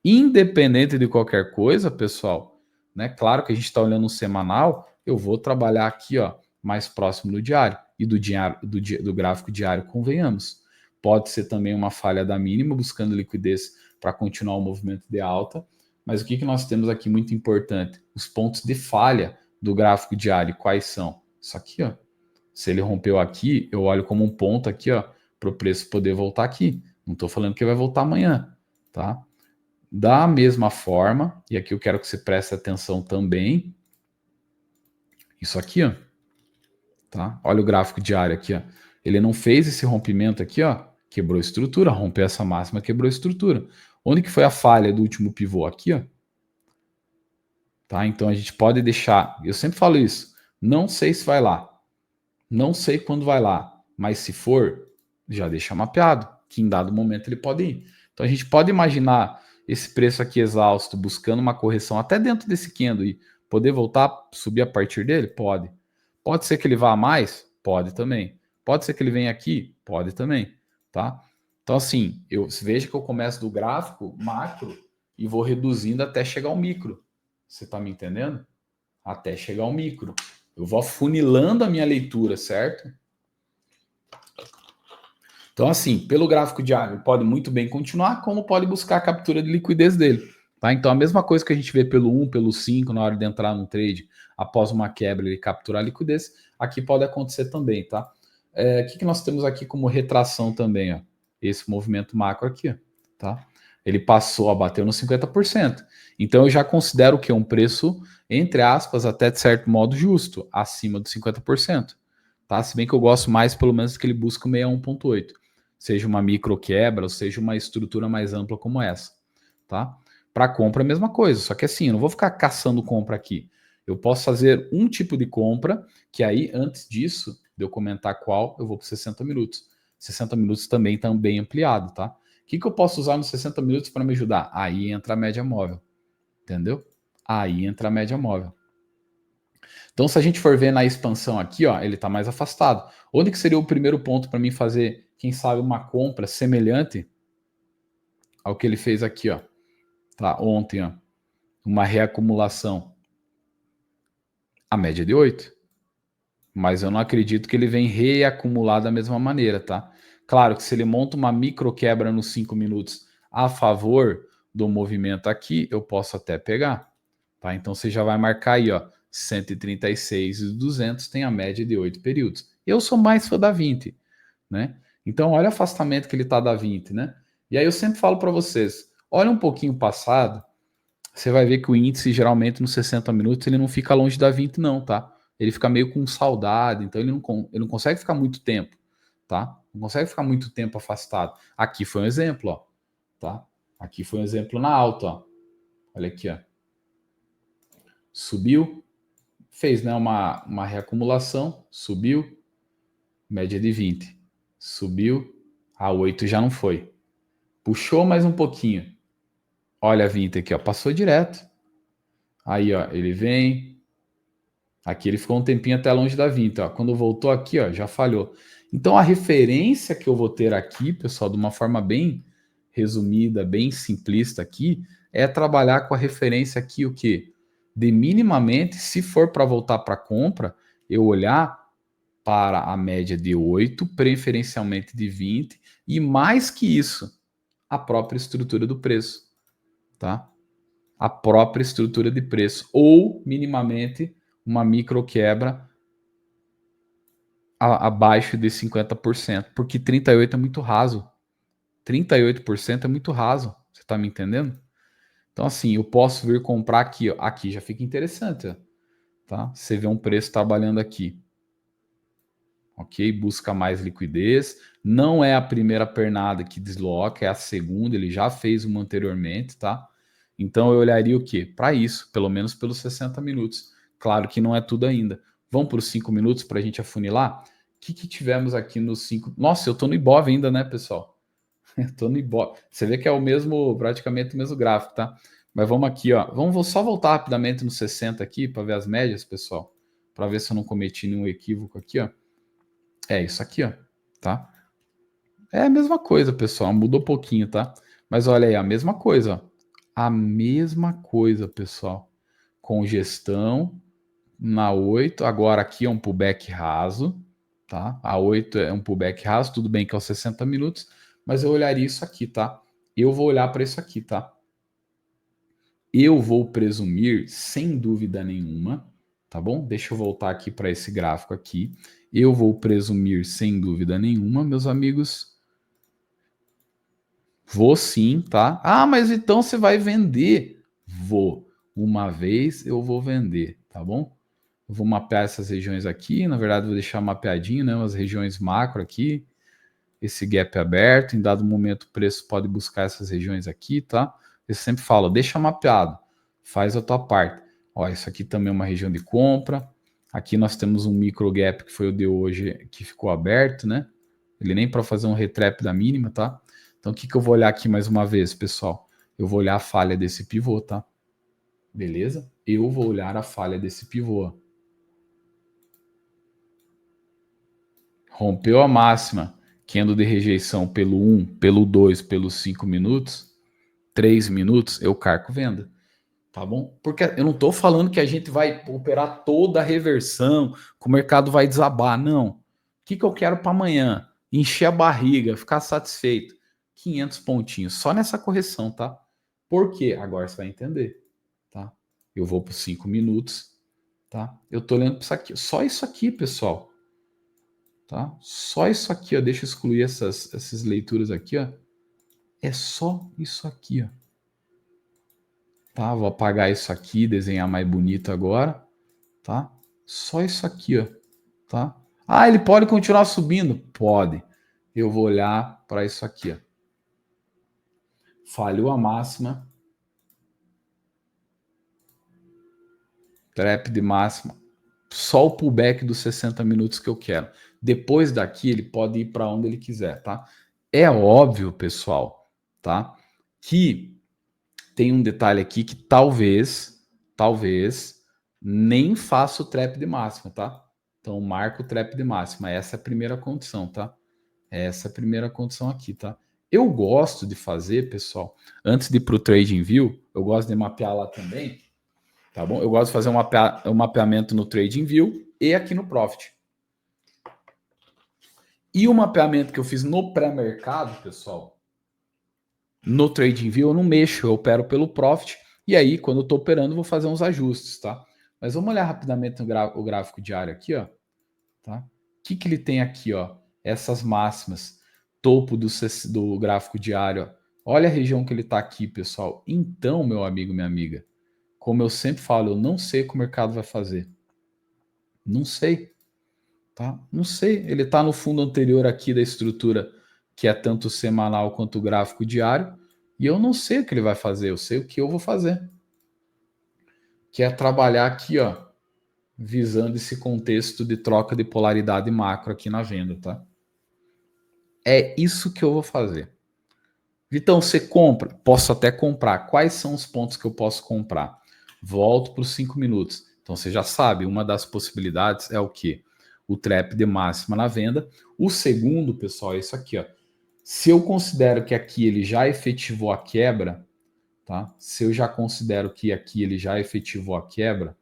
Independente de qualquer coisa, pessoal, né? Claro que a gente está olhando um semanal, eu vou trabalhar aqui, ó, mais próximo do diário e do gráfico diário, convenhamos. Pode ser também uma falha da mínima, buscando liquidez para continuar o movimento de alta. Mas o que nós temos aqui muito importante? Os pontos de falha do gráfico diário, quais são? Isso aqui, ó. Se ele rompeu aqui, eu olho como um ponto aqui, ó, para o preço poder voltar aqui. Não estou falando que vai voltar amanhã, tá? Da mesma forma, e aqui eu quero que você preste atenção também, isso aqui, ó, tá? Olha o gráfico diário aqui, ó. Ele não fez esse rompimento aqui, ó, quebrou a estrutura, rompeu essa máxima, quebrou a estrutura. Onde que foi a falha do último pivô? Aqui, ó. Tá? Então a gente pode deixar, eu sempre falo isso, não sei se vai lá, não sei quando vai lá, mas se for, já deixa mapeado, que em dado momento ele pode ir. Então a gente pode imaginar esse preço aqui exausto, buscando uma correção até dentro desse candle e poder voltar, subir a partir dele? Pode. Pode ser que ele vá a mais? Pode também. Pode ser que ele venha aqui? Pode também, tá? Então assim, veja que eu começo do gráfico macro e vou reduzindo até chegar ao micro. Você está me entendendo? Até chegar ao micro. Eu vou afunilando a minha leitura, certo? Então, assim, pelo gráfico diário, pode muito bem continuar, como pode buscar a captura de liquidez dele. Tá? Então, a mesma coisa que a gente vê pelo 1, pelo 5, na hora de entrar no trade, após uma quebra, ele capturar a liquidez, aqui pode acontecer também, tá? O que nós temos aqui como retração também, ó? Esse movimento macro aqui, ó, tá? Ele passou a bater nos 50%. Então, eu já considero que é um preço, entre aspas, até de certo modo justo, acima dos 50%. Tá? Se bem que eu gosto mais, pelo menos, que ele busca o 61,8. Seja uma micro quebra, ou seja uma estrutura mais ampla como essa, tá? Para compra, a mesma coisa, só que assim, eu não vou ficar caçando compra aqui. Eu posso fazer um tipo de compra, que aí, antes disso, de eu comentar qual, eu vou para 60 minutos. 60 minutos também está bem ampliado, tá? O que eu posso usar nos 60 minutos para me ajudar? Aí entra a média móvel, entendeu? Aí entra a média móvel. Então, se a gente for ver na expansão aqui, ó, ele está mais afastado. Onde que seria o primeiro ponto para mim fazer, quem sabe, uma compra semelhante ao que ele fez aqui, ó, tá? Ontem, ó, uma reacumulação. A média de 8. Mas eu não acredito que ele vem reacumular da mesma maneira, tá? Claro que se ele monta uma micro quebra nos 5 minutos a favor do movimento aqui, eu posso até pegar, tá? Então você já vai marcar aí, ó, 136 e 200 tem a média de 8 períodos. Eu sou mais fã da 20, né? Então olha o afastamento que ele tá da 20, né? E aí eu sempre falo para vocês, olha um pouquinho o passado, você vai ver que o índice geralmente nos 60 minutos ele não fica longe da 20 não, tá? Ele fica meio com saudade, então ele não consegue ficar muito tempo, tá? Não consegue ficar muito tempo afastado. Aqui foi um exemplo, ó, tá? Aqui foi um exemplo na alta, ó. Olha aqui, ó. Subiu, fez, né, uma reacumulação, subiu, média de 20. Subiu, a 8 já não foi. Puxou mais um pouquinho. Olha a 20 aqui, ó, passou direto. Aí, ó, ele vem. Aqui ele ficou um tempinho até longe da 20, ó. Quando voltou aqui, ó, já falhou. Então a referência que eu vou ter aqui, pessoal, de uma forma bem resumida, bem simplista aqui, é trabalhar com a referência aqui o quê? De minimamente, se for para voltar para compra, eu olhar para a média de 8, preferencialmente de 20, e mais que isso, a própria estrutura do preço, tá? A própria estrutura de preço, ou minimamente uma micro quebra abaixo de 50%, porque 38% é muito raso. 38% é muito raso, você está me entendendo? Então, assim, eu posso vir comprar aqui, ó. Aqui já fica interessante, ó, tá? Você vê um preço trabalhando aqui, ok? Busca mais liquidez, não é a primeira pernada que desloca, é a segunda, ele já fez uma anteriormente, tá? Então eu olharia o quê? Para isso, pelo menos pelos 60 minutos. Claro que não é tudo ainda. Vamos para os 5 minutos para a gente afunilar? O que tivemos aqui nos 5? Nossa, eu estou no Ibov ainda, né, pessoal? Eu estou no Ibov. Você vê que é o mesmo, praticamente o mesmo gráfico, tá? Mas vamos aqui, ó. Vamos só voltar rapidamente no 60 aqui para ver as médias, pessoal. Para ver se eu não cometi nenhum equívoco aqui, ó. É isso aqui, ó, tá? É a mesma coisa, pessoal, mudou pouquinho, tá? Mas olha aí, a mesma coisa, ó. A mesma coisa, pessoal. Congestão na 8, agora aqui é um pullback raso, tá? A 8 é um pullback raso, tudo bem que é aos 60 minutos, mas eu olharia isso aqui, tá? Eu vou olhar para isso aqui, tá? Eu vou presumir, sem dúvida nenhuma, tá bom? Deixa eu voltar aqui para esse gráfico aqui. Eu vou presumir, sem dúvida nenhuma, meus amigos, Vou sim, tá? Ah, mas então você vai vender? Vou. Uma vez eu vou vender, tá bom? Eu vou mapear essas regiões aqui. Na verdade, vou deixar mapeadinho, né? As regiões macro aqui. Esse gap aberto. Em dado momento, o preço pode buscar essas regiões aqui, tá? Eu sempre falo, deixa mapeado. Faz a tua parte. Ó, isso aqui também é uma região de compra. Aqui nós temos um micro gap que foi o de hoje, que ficou aberto, né? Ele nem para fazer um retrap da mínima, tá? Então, o que eu vou olhar aqui mais uma vez, pessoal? Eu vou olhar a falha desse pivô, tá? Beleza? Eu vou olhar a falha desse pivô. Rompeu a máxima, candle de rejeição pelo 1, pelo 2, pelos 5 minutos, 3 minutos, eu carco venda. Tá bom? Porque eu não estou falando que a gente vai operar toda a reversão, que o mercado vai desabar. Não. O que eu quero para amanhã? Encher a barriga, ficar satisfeito. 500 pontinhos, só nessa correção, tá? Por quê? Agora você vai entender, tá? Eu vou para 5 minutos, tá? Eu tô olhando para isso aqui, só isso aqui, pessoal, tá? Só isso aqui, ó. Deixa eu excluir essas leituras aqui, ó. É só isso aqui, ó. Tá? Vou apagar isso aqui, desenhar mais bonito agora, tá? Só isso aqui, ó, tá? Ah, ele pode continuar subindo? Pode. Eu vou olhar para isso aqui, ó. Falhou a máxima. Trap de máxima. Só o pullback dos 60 minutos que eu quero. Depois daqui, ele pode ir para onde ele quiser, tá? É óbvio, pessoal, tá? Que tem um detalhe aqui que talvez, nem faça o trap de máxima, tá? Então, marca o trap de máxima. Essa é a primeira condição, tá? Essa é a primeira condição aqui, tá? Eu gosto de fazer, pessoal, antes de ir para o TradingView, eu gosto de mapear lá também, tá bom? Eu gosto de fazer um mapeamento no TradingView e aqui no Profit. E o mapeamento que eu fiz no pré-mercado, pessoal, no TradingView eu não mexo, eu opero pelo Profit. E aí, quando eu estou operando, eu vou fazer uns ajustes, tá? Mas vamos olhar rapidamente o gráfico diário aqui, ó. Tá? O que ele tem aqui, ó? Essas máximas, topo do gráfico diário. Ó. Olha a região que ele está aqui, pessoal. Então, meu amigo, minha amiga, como eu sempre falo, eu não sei o que o mercado vai fazer. Não sei, tá? Não sei. Ele está no fundo anterior aqui da estrutura, que é tanto o semanal quanto o gráfico diário, e eu não sei o que ele vai fazer. Eu sei o que eu vou fazer, que é trabalhar aqui, ó, visando esse contexto de troca de polaridade macro aqui na venda, tá? É isso que eu vou fazer. Vitão, você compra? Posso até comprar. Quais são os pontos que eu posso comprar? Volto para os 5 minutos. Então você já sabe, uma das possibilidades é o quê? O trap de máxima na venda. O segundo, pessoal, é isso aqui, ó. Se eu considero que aqui ele já efetivou a quebra, tá? Se eu já considero que aqui ele já efetivou a quebra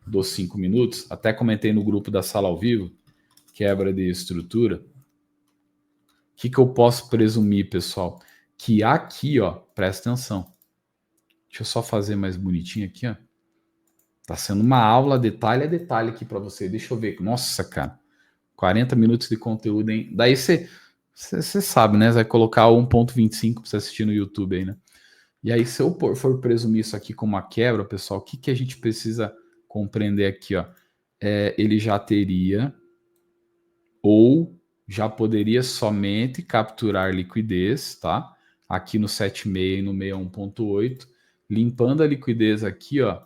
dos 5 minutos, até comentei no grupo da sala ao vivo, quebra de estrutura. O que eu posso presumir, pessoal? Que aqui, ó, presta atenção. Deixa eu só fazer mais bonitinho aqui, ó. Tá sendo uma aula detalhe a detalhe aqui para você. Deixa eu ver. Nossa, cara. 40 minutos de conteúdo, hein? Daí você sabe, né? Você vai colocar 1.25 para você assistir no YouTube aí, né? E aí, se eu for presumir isso aqui como uma quebra, pessoal, o que a gente precisa compreender aqui, ó? Ele já teria ou já poderia somente capturar liquidez, tá? Aqui no 7,6 e no 61.8, limpando a liquidez aqui, ó,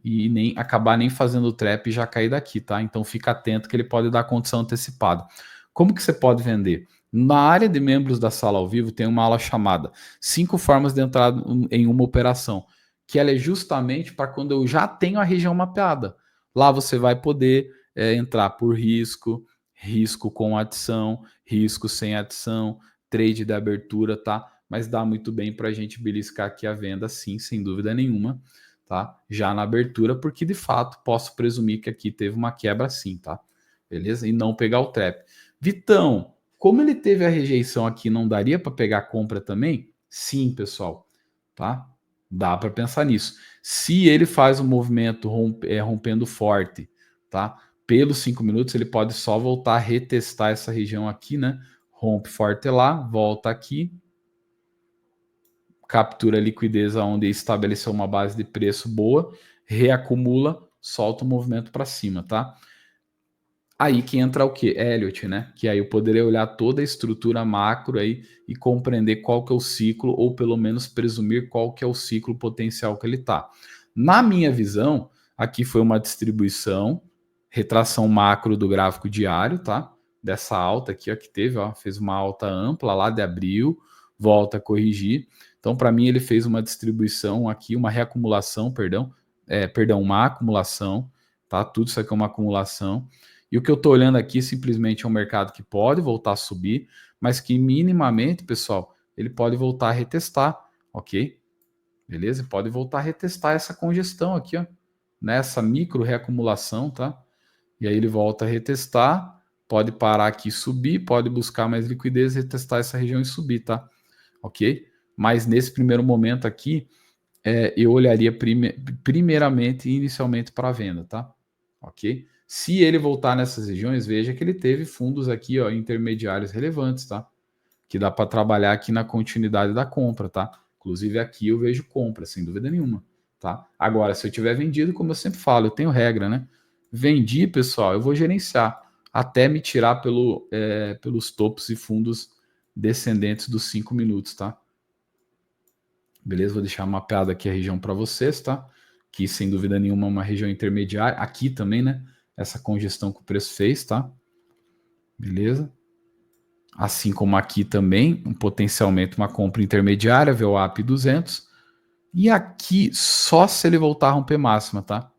e nem acabar nem fazendo o trap e já cair daqui, tá? Então fica atento que ele pode dar condição antecipada. Como que você pode vender? Na área de membros da sala ao vivo tem uma aula chamada 5 formas de entrar em uma operação, que ela é justamente para quando eu já tenho a região mapeada. Lá você vai poder entrar por risco, risco com adição, risco sem adição, trade de abertura, tá? Mas dá muito bem para a gente beliscar aqui a venda, sim, sem dúvida nenhuma, tá? Já na abertura, porque de fato posso presumir que aqui teve uma quebra sim, tá? Beleza? E não pegar o trap. Vitão, como ele teve a rejeição aqui, não daria para pegar a compra também? Sim, pessoal, tá? Dá para pensar nisso. Se ele faz um movimento rompendo forte, tá? Pelos 5 minutos, ele pode só voltar a retestar essa região aqui, né? Rompe forte lá, volta aqui, captura liquidez onde estabeleceu uma base de preço boa, reacumula, solta o movimento para cima, tá? Aí que entra o que? Elliott, né? Que aí eu poderia olhar toda a estrutura macro aí e compreender qual que é o ciclo, ou pelo menos presumir qual que é o ciclo potencial que ele tá. Na minha visão, aqui foi uma distribuição, retração macro do gráfico diário, tá? Dessa alta aqui, ó, que teve, ó, fez uma alta ampla lá de abril, volta a corrigir. Então, para mim, ele fez uma distribuição aqui, uma reacumulação, uma acumulação, tá? Tudo isso aqui é uma acumulação. E o que eu estou olhando aqui simplesmente é um mercado que pode voltar a subir, mas que minimamente, pessoal, ele pode voltar a retestar, ok? Beleza? Pode voltar a retestar essa congestão aqui, ó, nessa micro reacumulação, tá? E aí ele volta a retestar, pode parar aqui e subir, pode buscar mais liquidez, retestar essa região e subir, tá? Ok? Mas nesse primeiro momento aqui, eu olharia primeiramente e inicialmente para a venda, tá? Ok? Se ele voltar nessas regiões, veja que ele teve fundos aqui, ó, intermediários relevantes, tá? Que dá para trabalhar aqui na continuidade da compra, tá? Inclusive aqui eu vejo compra, sem dúvida nenhuma, tá? Agora, se eu tiver vendido, como eu sempre falo, eu tenho regra, né? Vendi, pessoal, eu vou gerenciar até me tirar pelos topos e fundos descendentes dos 5 minutos, tá? Beleza? Vou deixar mapeado aqui a região para vocês, tá? Que sem dúvida nenhuma é uma região intermediária. Aqui também, né? Essa congestão que o preço fez, tá? Beleza? Assim como aqui também, potencialmente uma compra intermediária, VWAP 200. E aqui, só se ele voltar a romper máxima, tá?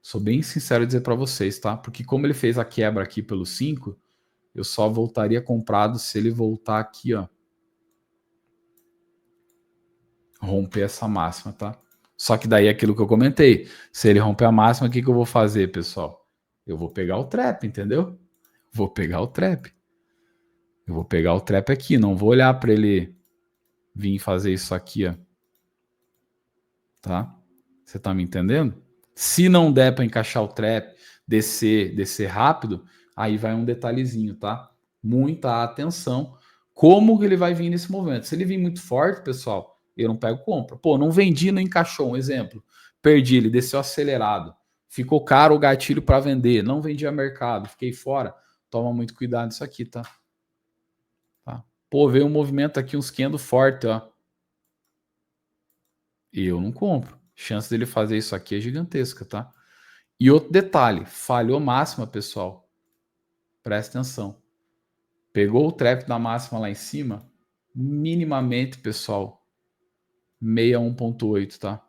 Sou bem sincero em dizer para vocês, tá? Porque como ele fez a quebra aqui pelo 5, eu só voltaria comprado se ele voltar aqui, ó. Romper essa máxima, tá? Só que daí é aquilo que eu comentei. Se ele romper a máxima, o que eu vou fazer, pessoal? Eu vou pegar o trap, entendeu? Vou pegar o trap. Eu vou pegar o trap aqui, não vou olhar para ele vir fazer isso aqui, ó. Tá? Você tá me entendendo? Se não der para encaixar o trap, descer rápido, aí vai um detalhezinho, tá? Muita atenção. Como que ele vai vir nesse movimento? Se ele vir muito forte, pessoal, eu não pego compra. Pô, não vendi, não encaixou. Um exemplo. Perdi, ele desceu acelerado. Ficou caro o gatilho para vender. Não vendi a mercado, fiquei fora. Toma muito cuidado nisso aqui, tá? Pô, veio um movimento aqui, uns candle forte, ó. E eu não compro. Chance dele fazer isso aqui é gigantesca, tá? E outro detalhe, falhou máxima, pessoal. Presta atenção. Pegou o trap da máxima lá em cima, minimamente, pessoal, 61.8, tá?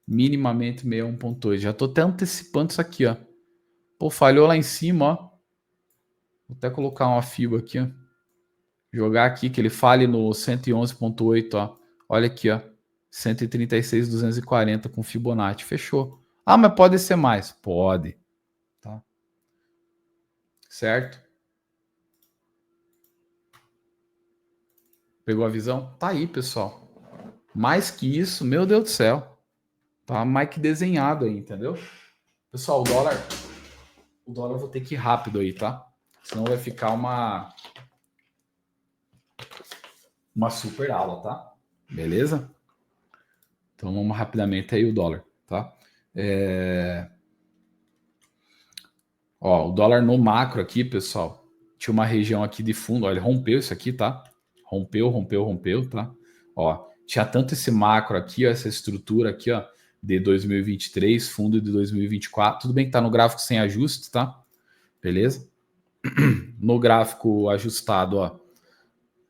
Minimamente 61.8. Já tô até antecipando isso aqui, ó. Pô, falhou lá em cima, ó. Vou até colocar uma FIBA aqui, ó. Jogar aqui que ele fale no 111.8, ó. Olha aqui, ó. 136.240 com Fibonacci. Fechou. Ah, mas pode ser mais? Pode. Tá? Certo? Pegou a visão? Tá aí, pessoal. Mais que isso, meu Deus do céu. Tá mais que desenhado aí, entendeu? Pessoal, o dólar eu vou ter que ir rápido aí, tá? Senão vai ficar uma super aula, tá? Beleza? Então vamos rapidamente aí o dólar, tá? Ó, o dólar no macro aqui, pessoal, tinha uma região aqui de fundo, ó, ele rompeu isso aqui, tá? Rompeu, tá? Ó, tinha tanto esse macro aqui, ó, essa estrutura aqui, ó, de 2023, fundo de 2024. Tudo bem que tá no gráfico sem ajuste, tá? Beleza? No gráfico ajustado, ó,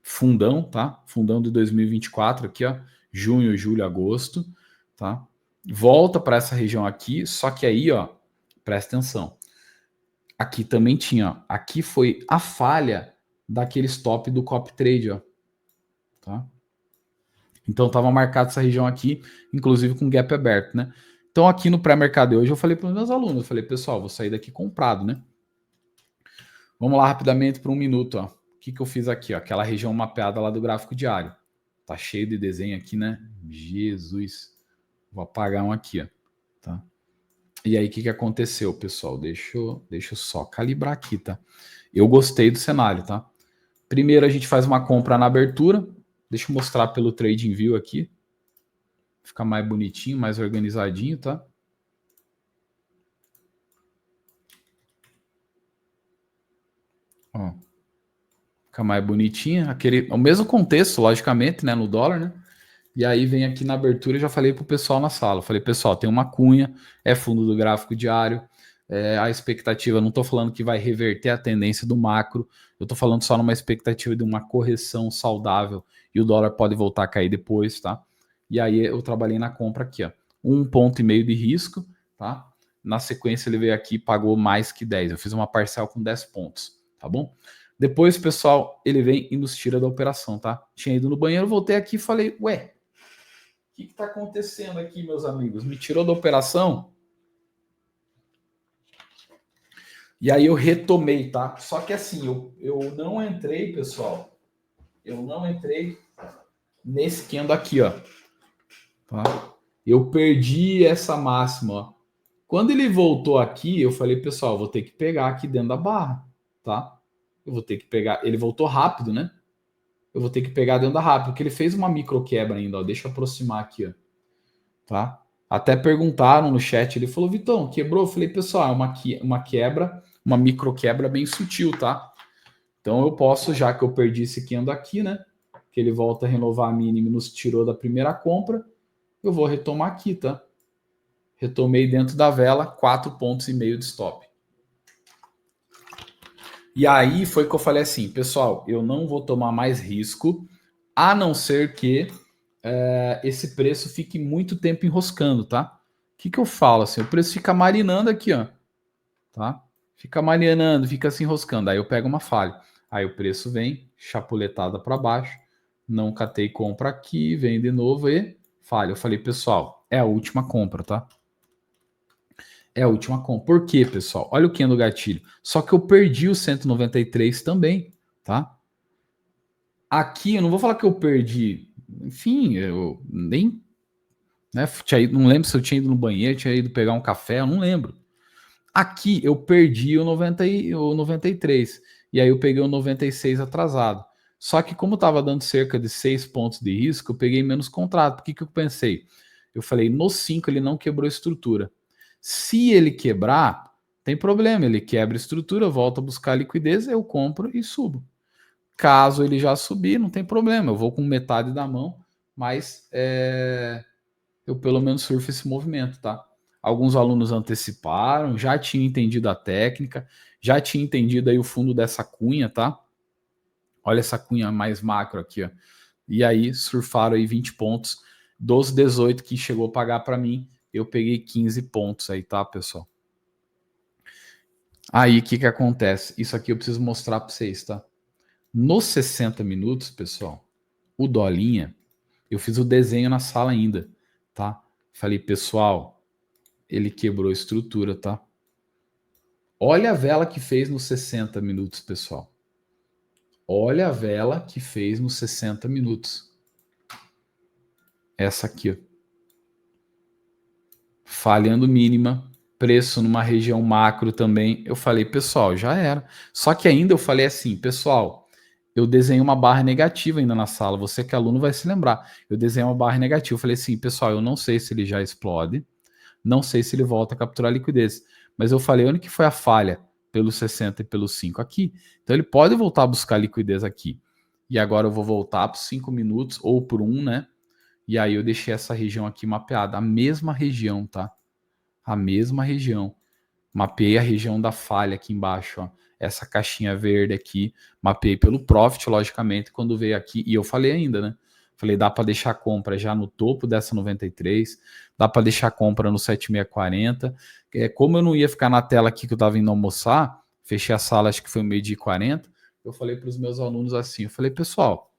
fundão, tá? Fundão de 2024 aqui, ó, junho, julho, agosto, tá? Volta para essa região aqui, só que aí, ó, presta atenção. Aqui também tinha, ó, aqui foi a falha daquele stop do copy trade, ó, tá? Então estava marcado essa região aqui, inclusive com gap aberto, né? Então aqui no pré-mercado de hoje eu falei para os meus alunos, eu falei, pessoal, vou sair daqui comprado, né? Vamos lá rapidamente para um minuto, ó. O que eu fiz aqui, ó? Aquela região mapeada lá do gráfico diário. Tá cheio de desenho aqui, né? Jesus. Vou apagar um aqui, ó. Tá? E aí, o que aconteceu, pessoal? Deixa eu só calibrar aqui, tá? Eu gostei do cenário, tá? Primeiro, a gente faz uma compra na abertura, Deixa eu mostrar pelo TradingView aqui. Fica mais bonitinho, mais organizadinho, tá? Ó, fica mais bonitinho. O mesmo contexto, logicamente, né? No dólar, né? E aí vem aqui na abertura, eu já falei pro pessoal na sala. Falei, pessoal, tem uma cunha, é fundo do gráfico diário. A expectativa, não estou falando que vai reverter a tendência do macro, eu estou falando só numa expectativa de uma correção saudável e o dólar pode voltar a cair depois, tá? E aí eu trabalhei na compra aqui, ó. 1,5 ponto de risco, tá? Na sequência ele veio aqui e pagou mais que 10. Eu fiz uma parcial com 10 pontos, tá bom? Depois, pessoal, ele vem e nos tira da operação, tá? Tinha ido no banheiro, voltei aqui e falei, ué, o que está acontecendo aqui, meus amigos? Me tirou da operação? E aí eu retomei, tá? Só que assim, eu não entrei, pessoal. Eu não entrei nesse candle aqui, ó. Tá? Eu perdi essa máxima, ó. Quando ele voltou aqui, eu falei, pessoal, vou ter que pegar aqui dentro da barra, tá? Eu vou ter que pegar. Ele voltou rápido, né? Eu vou ter que pegar dentro da rápido, porque ele fez uma micro quebra ainda, ó. Deixa eu aproximar aqui, ó. Tá? Até perguntaram no chat, ele falou, Vitão, quebrou? Eu falei, pessoal, é uma quebra, uma micro quebra bem sutil, tá? Então eu posso, já que eu perdi esse candle aqui, né? Que ele volta a renovar a mínima e nos tirou da primeira compra, eu vou retomar aqui, tá? Retomei dentro da vela, 4,5 pontos de stop. E aí foi que eu falei assim, pessoal, eu não vou tomar mais risco, a não ser que esse preço fique muito tempo enroscando, tá? O que eu falo assim? O preço fica marinando aqui, ó, tá? Fica marinando, fica se enroscando. Aí eu pego uma falha. Aí o preço vem chapuletada para baixo. Não catei compra aqui, vem de novo e falha. Eu falei, pessoal, é a última compra, tá? É a última compra. Por quê, pessoal? Olha o que é no gatilho. Só que eu perdi o 193 também, tá? Aqui, eu não vou falar que eu perdi. Enfim, eu nem. Né, não lembro se eu tinha ido no banheiro, tinha ido pegar um café, eu não lembro. Aqui eu perdi o 93. E aí eu peguei o 96 atrasado. Só que como estava dando cerca de 6 pontos de risco, eu peguei menos contrato. O que eu pensei? Eu falei, no 5 ele não quebrou estrutura. Se ele quebrar, tem problema. Ele quebra estrutura, volta a buscar liquidez, eu compro e subo. Caso ele já subir, não tem problema. Eu vou com metade da mão, mas eu pelo menos surfo esse movimento, tá? Alguns alunos anteciparam, já tinham entendido a técnica, já tinha entendido aí o fundo dessa cunha, tá? Olha essa cunha mais macro aqui, ó. E aí surfaram aí 20 pontos dos 18 que chegou a pagar para mim, eu peguei 15 pontos aí, tá, pessoal? Aí o que acontece? Isso aqui eu preciso mostrar para vocês, tá? Nos 60 minutos, pessoal, o Dolinha, eu fiz o desenho na sala ainda, tá? Falei, pessoal, ele quebrou a estrutura, tá? Olha a vela que fez nos 60 minutos, pessoal. Olha a vela que fez nos 60 minutos. Essa aqui, ó. Falhando mínima, preço numa região macro também. Eu falei, pessoal, já era. Só que ainda eu falei assim, pessoal, eu desenhei uma barra negativa ainda na sala. Você que é aluno vai se lembrar. Eu desenhei uma barra negativa. Eu falei assim, pessoal, eu não sei se ele já explode. Não sei se ele volta a capturar liquidez. Mas eu falei onde que foi a falha pelo 60 e pelo 5 aqui. Então ele pode voltar a buscar liquidez aqui. E agora eu vou voltar para 5 minutos ou por 1, né? E aí eu deixei essa região aqui mapeada. A mesma região, tá? A mesma região. Mapeei a região da falha aqui embaixo, ó. Essa caixinha verde aqui. Mapeei pelo Profit, logicamente, quando veio aqui. E eu falei ainda, né? Falei, dá para deixar a compra já no topo dessa 93, dá para deixar a compra no 7640. Como eu não ia ficar na tela aqui que eu estava indo almoçar, fechei a sala, acho que foi 12h40, eu falei para os meus alunos assim, eu falei, pessoal,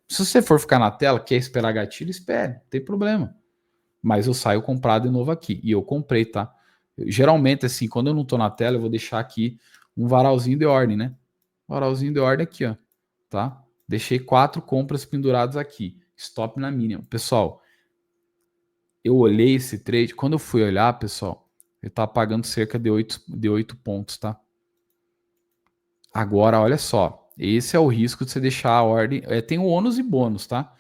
se você for ficar na tela, quer esperar gatilho, espere, não tem problema. Mas eu saio comprado de novo aqui. E eu comprei, tá? Geralmente, assim, quando eu não tô na tela, eu vou deixar aqui um varalzinho de ordem, né? Varalzinho de ordem aqui, ó, tá? Deixei 4 compras penduradas aqui. Stop na mínima. Pessoal, eu olhei esse trade. Quando eu fui olhar, pessoal, ele tá pagando cerca de 8 pontos, tá? Agora, olha só. Esse é o risco de você deixar a ordem. Tem o ônus e bônus, tá?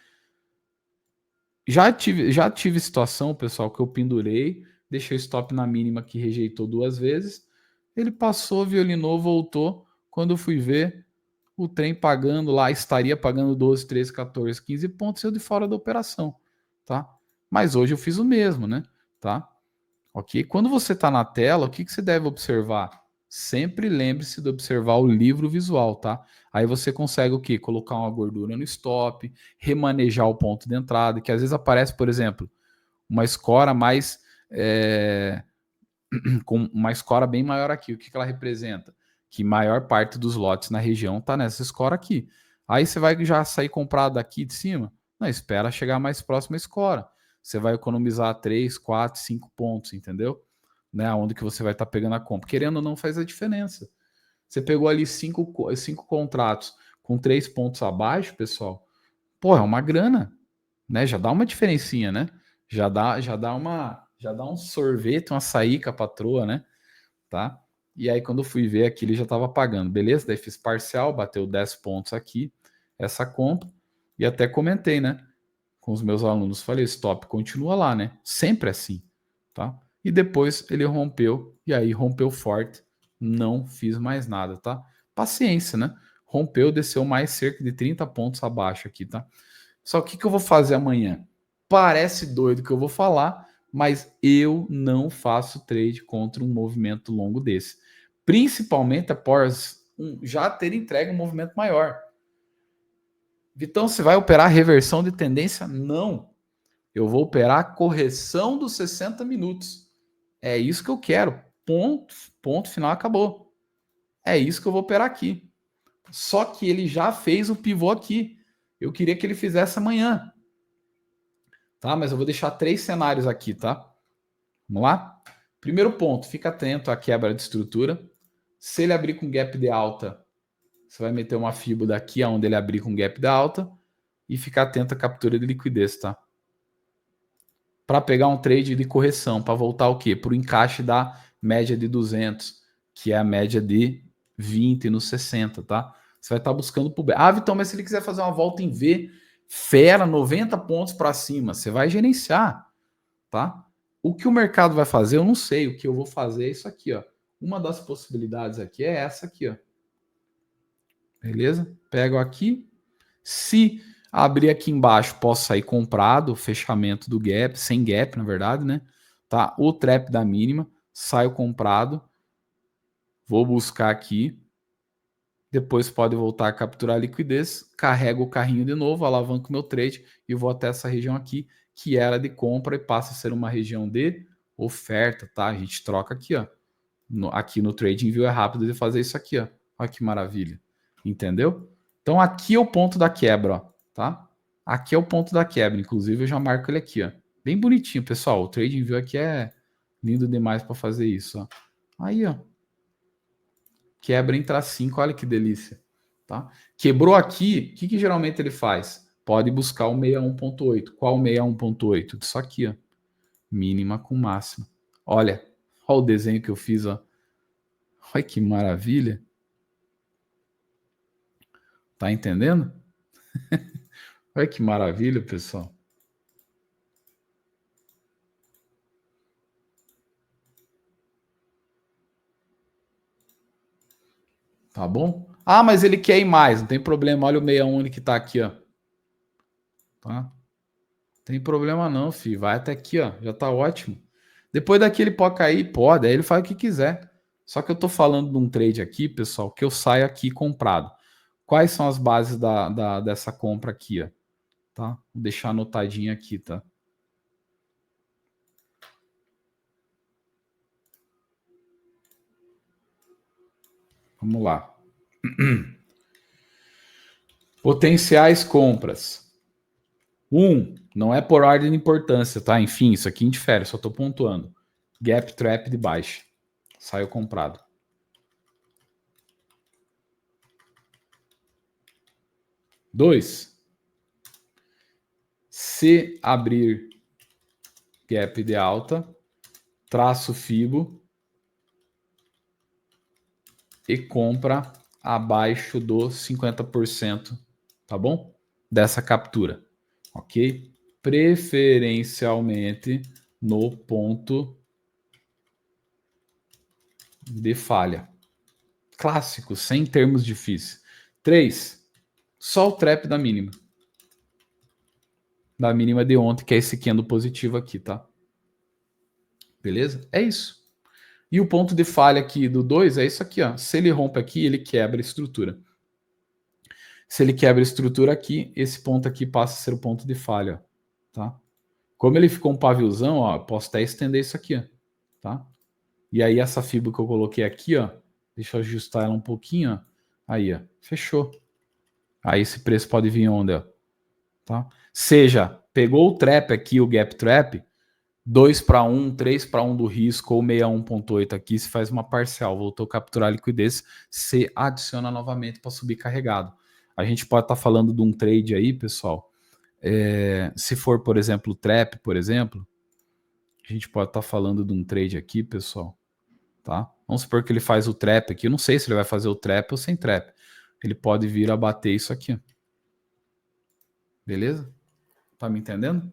Já tive situação, pessoal, que eu pendurei, deixei o stop na mínima que rejeitou 2 vezes. Ele passou, violinou, voltou. Quando eu fui ver, o trem pagando lá, estaria pagando 12, 13, 14, 15 pontos, eu de fora da operação, tá? Mas hoje eu fiz o mesmo, né? Tá? Ok? Quando você está na tela, o que você deve observar? Sempre lembre-se de observar o livro visual, tá? Aí você consegue o quê? Colocar uma gordura no stop, remanejar o ponto de entrada, que às vezes aparece, por exemplo, uma escora mais com uma escora bem maior aqui. O que ela representa? Que maior parte dos lotes na região está nessa escora aqui. Aí você vai já sair comprado daqui de cima? Não, espera chegar mais próximo à escora. Você vai economizar 3, 4, 5 pontos, entendeu? Né? Onde que você vai estar pegando a compra. Querendo ou não, faz a diferença. Você pegou ali cinco contratos com 3 pontos abaixo, pessoal. Pô, é uma grana, né? Já dá uma diferencinha, né? Já dá um sorvete, um açaí com a patroa, né? Tá? E aí, quando eu fui ver aqui, ele já estava pagando, beleza? Daí fiz parcial, bateu 10 pontos aqui, essa compra, e até comentei, né? Com os meus alunos, falei, stop, continua lá, né? Sempre assim, tá? E depois ele rompeu, e aí rompeu forte, não fiz mais nada, tá? Paciência, né? Rompeu, desceu mais cerca de 30 pontos abaixo aqui, tá? Só que o que eu vou fazer amanhã? Parece doido que eu vou falar, mas eu não faço trade contra um movimento longo desse. Principalmente após já ter entregue um movimento maior. Vitão, você vai operar reversão de tendência? Não. Eu vou operar correção dos 60 minutos. É isso que eu quero. Ponto final, acabou. É isso que eu vou operar aqui. Só que ele já fez o pivô aqui. Eu queria que ele fizesse amanhã. Tá? Mas eu vou deixar 3 cenários aqui, tá? Vamos lá? Primeiro ponto, fica atento à quebra de estrutura. Se ele abrir com gap de alta, você vai meter uma FIBO daqui aonde ele abrir com gap de alta e ficar atento à captura de liquidez, tá? Para pegar um trade de correção, para voltar o quê? Para o encaixe da média de 200, que é a média de 20 no 60, tá? Você vai estar buscando por... Ah, Vitão, mas se ele quiser fazer uma volta em V, fera, 90 pontos para cima, você vai gerenciar, tá? O que o mercado vai fazer, eu não sei. O que eu vou fazer é isso aqui, ó. Uma das possibilidades aqui é essa aqui, ó. Beleza? Pego aqui. Se abrir aqui embaixo, posso sair comprado, fechamento do gap, sem gap, na verdade, né? Tá? O trap da mínima, saio comprado. Vou buscar aqui. Depois pode voltar a capturar a liquidez, carrego o carrinho de novo, alavanco meu trade e vou até essa região aqui, que era de compra e passa a ser uma região de oferta, tá? A gente troca aqui, ó. Aqui no TradingView é rápido de fazer isso aqui, ó. Olha que maravilha. Entendeu? Então aqui é o ponto da quebra, ó, tá? Aqui é o ponto da quebra, inclusive eu já marco ele aqui, ó. Bem bonitinho, pessoal. O TradingView aqui é lindo demais para fazer isso, ó. Aí, ó. Quebra em tracinho, olha que delícia. Tá? Quebrou aqui, o que geralmente ele faz? Pode buscar o 61.8. Qual 61.8? Isso aqui, ó. Mínima com máxima. Olha o desenho que eu fiz, ó. Olha que maravilha. Tá entendendo? Olha que maravilha, pessoal. Tá bom? Ah, mas ele quer ir mais, não tem problema. Olha o 61 que tá aqui, ó. Tá? Tem problema não, filho. Vai até aqui, ó. Já tá ótimo. Depois daqui ele pode cair, pode. Aí ele faz o que quiser. Só que eu tô falando de um trade aqui, pessoal, que eu saio aqui comprado. Quais são as bases dessa compra aqui, ó? Tá? Vou deixar anotadinho aqui, tá? Vamos lá. Potenciais compras. Não é por ordem de importância, tá? Enfim, isso aqui indifere, só tô pontuando. Gap trap de baixa. Saiu comprado. 2. Se abrir gap de alta, traço FIBO e compra abaixo dos 50%, tá bom? Dessa captura, ok? Preferencialmente no ponto de falha. Clássico, sem termos difíceis. 3. Só o trap da mínima. Da mínima de ontem, que é esse candle positivo aqui, tá? Beleza? É isso. E o ponto de falha aqui do 2 é isso aqui, ó. Se ele rompe aqui, ele quebra a estrutura. Se ele quebra a estrutura aqui, esse ponto aqui passa a ser o ponto de falha, tá? Como ele ficou um paviozão, ó, posso até estender isso aqui, ó, tá? E aí essa fibra que eu coloquei aqui, ó, deixa eu ajustar ela um pouquinho, ó. Aí, ó, fechou. Aí esse preço pode vir onde, ó, tá? Seja, pegou o trap aqui, o gap trap, 2 para 1, 3 para 1 do risco ou 61.8 aqui, se faz uma parcial, voltou a capturar a liquidez, você adiciona novamente para subir carregado. A gente pode estar falando de um trade aí, pessoal, se for, por exemplo, o trap, por exemplo, a gente pode estar falando de um trade aqui, pessoal, tá? Vamos supor que ele faz o trap aqui, eu não sei se ele vai fazer o trap ou sem trap. Ele pode vir a bater isso aqui. Beleza? Tá me entendendo?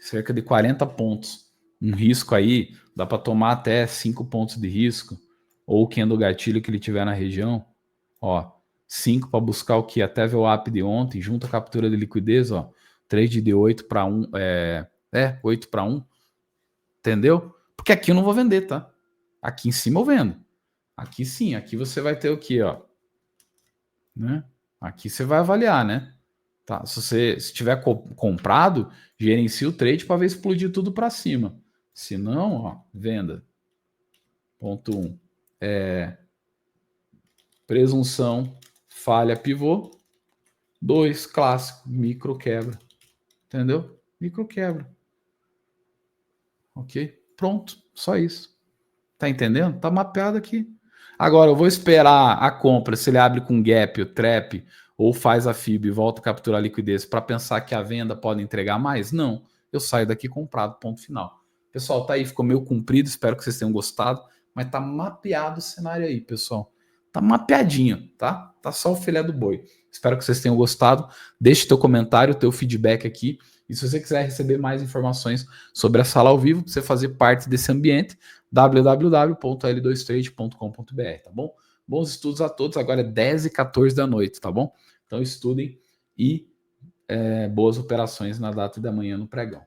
Cerca de 40 pontos. Um risco aí, dá para tomar até 5 pontos de risco. Ou o candle gatilho que ele tiver na região. Ó, 5 para buscar o que? Até ver o app de ontem, junto à captura de liquidez, ó. Trade de 8 para 1. 8 para 1. Entendeu? Porque aqui eu não vou vender, tá? Aqui em cima eu vendo. Aqui sim, aqui você vai ter o que, ó. Né? Aqui você vai avaliar, né? Tá, se você tiver comprado, gerencie o trade para ver explodir tudo para cima. Se não, ó, venda. Ponto 1. Presunção, falha pivô. 2, clássico, micro quebra. Entendeu? Micro quebra. Ok? Pronto, só isso. Tá entendendo? Tá mapeado aqui. Agora eu vou esperar a compra, se ele abre com gap, o trap, ou faz a FIB e volta a capturar a liquidez para pensar que a venda pode entregar mais? Não. Eu saio daqui comprado, ponto final. Pessoal, tá aí, ficou meio comprido, espero que vocês tenham gostado, mas tá mapeado o cenário aí, pessoal. Tá mapeadinho, tá? Tá só o filé do boi. Espero que vocês tenham gostado. Deixe teu comentário, teu feedback aqui. E se você quiser receber mais informações sobre a sala ao vivo, para você fazer parte desse ambiente, www.l2trade.com.br, tá bom? Bons estudos a todos. Agora é 10h14 da noite, tá bom? Então estudem e boas operações na data da manhã no pregão.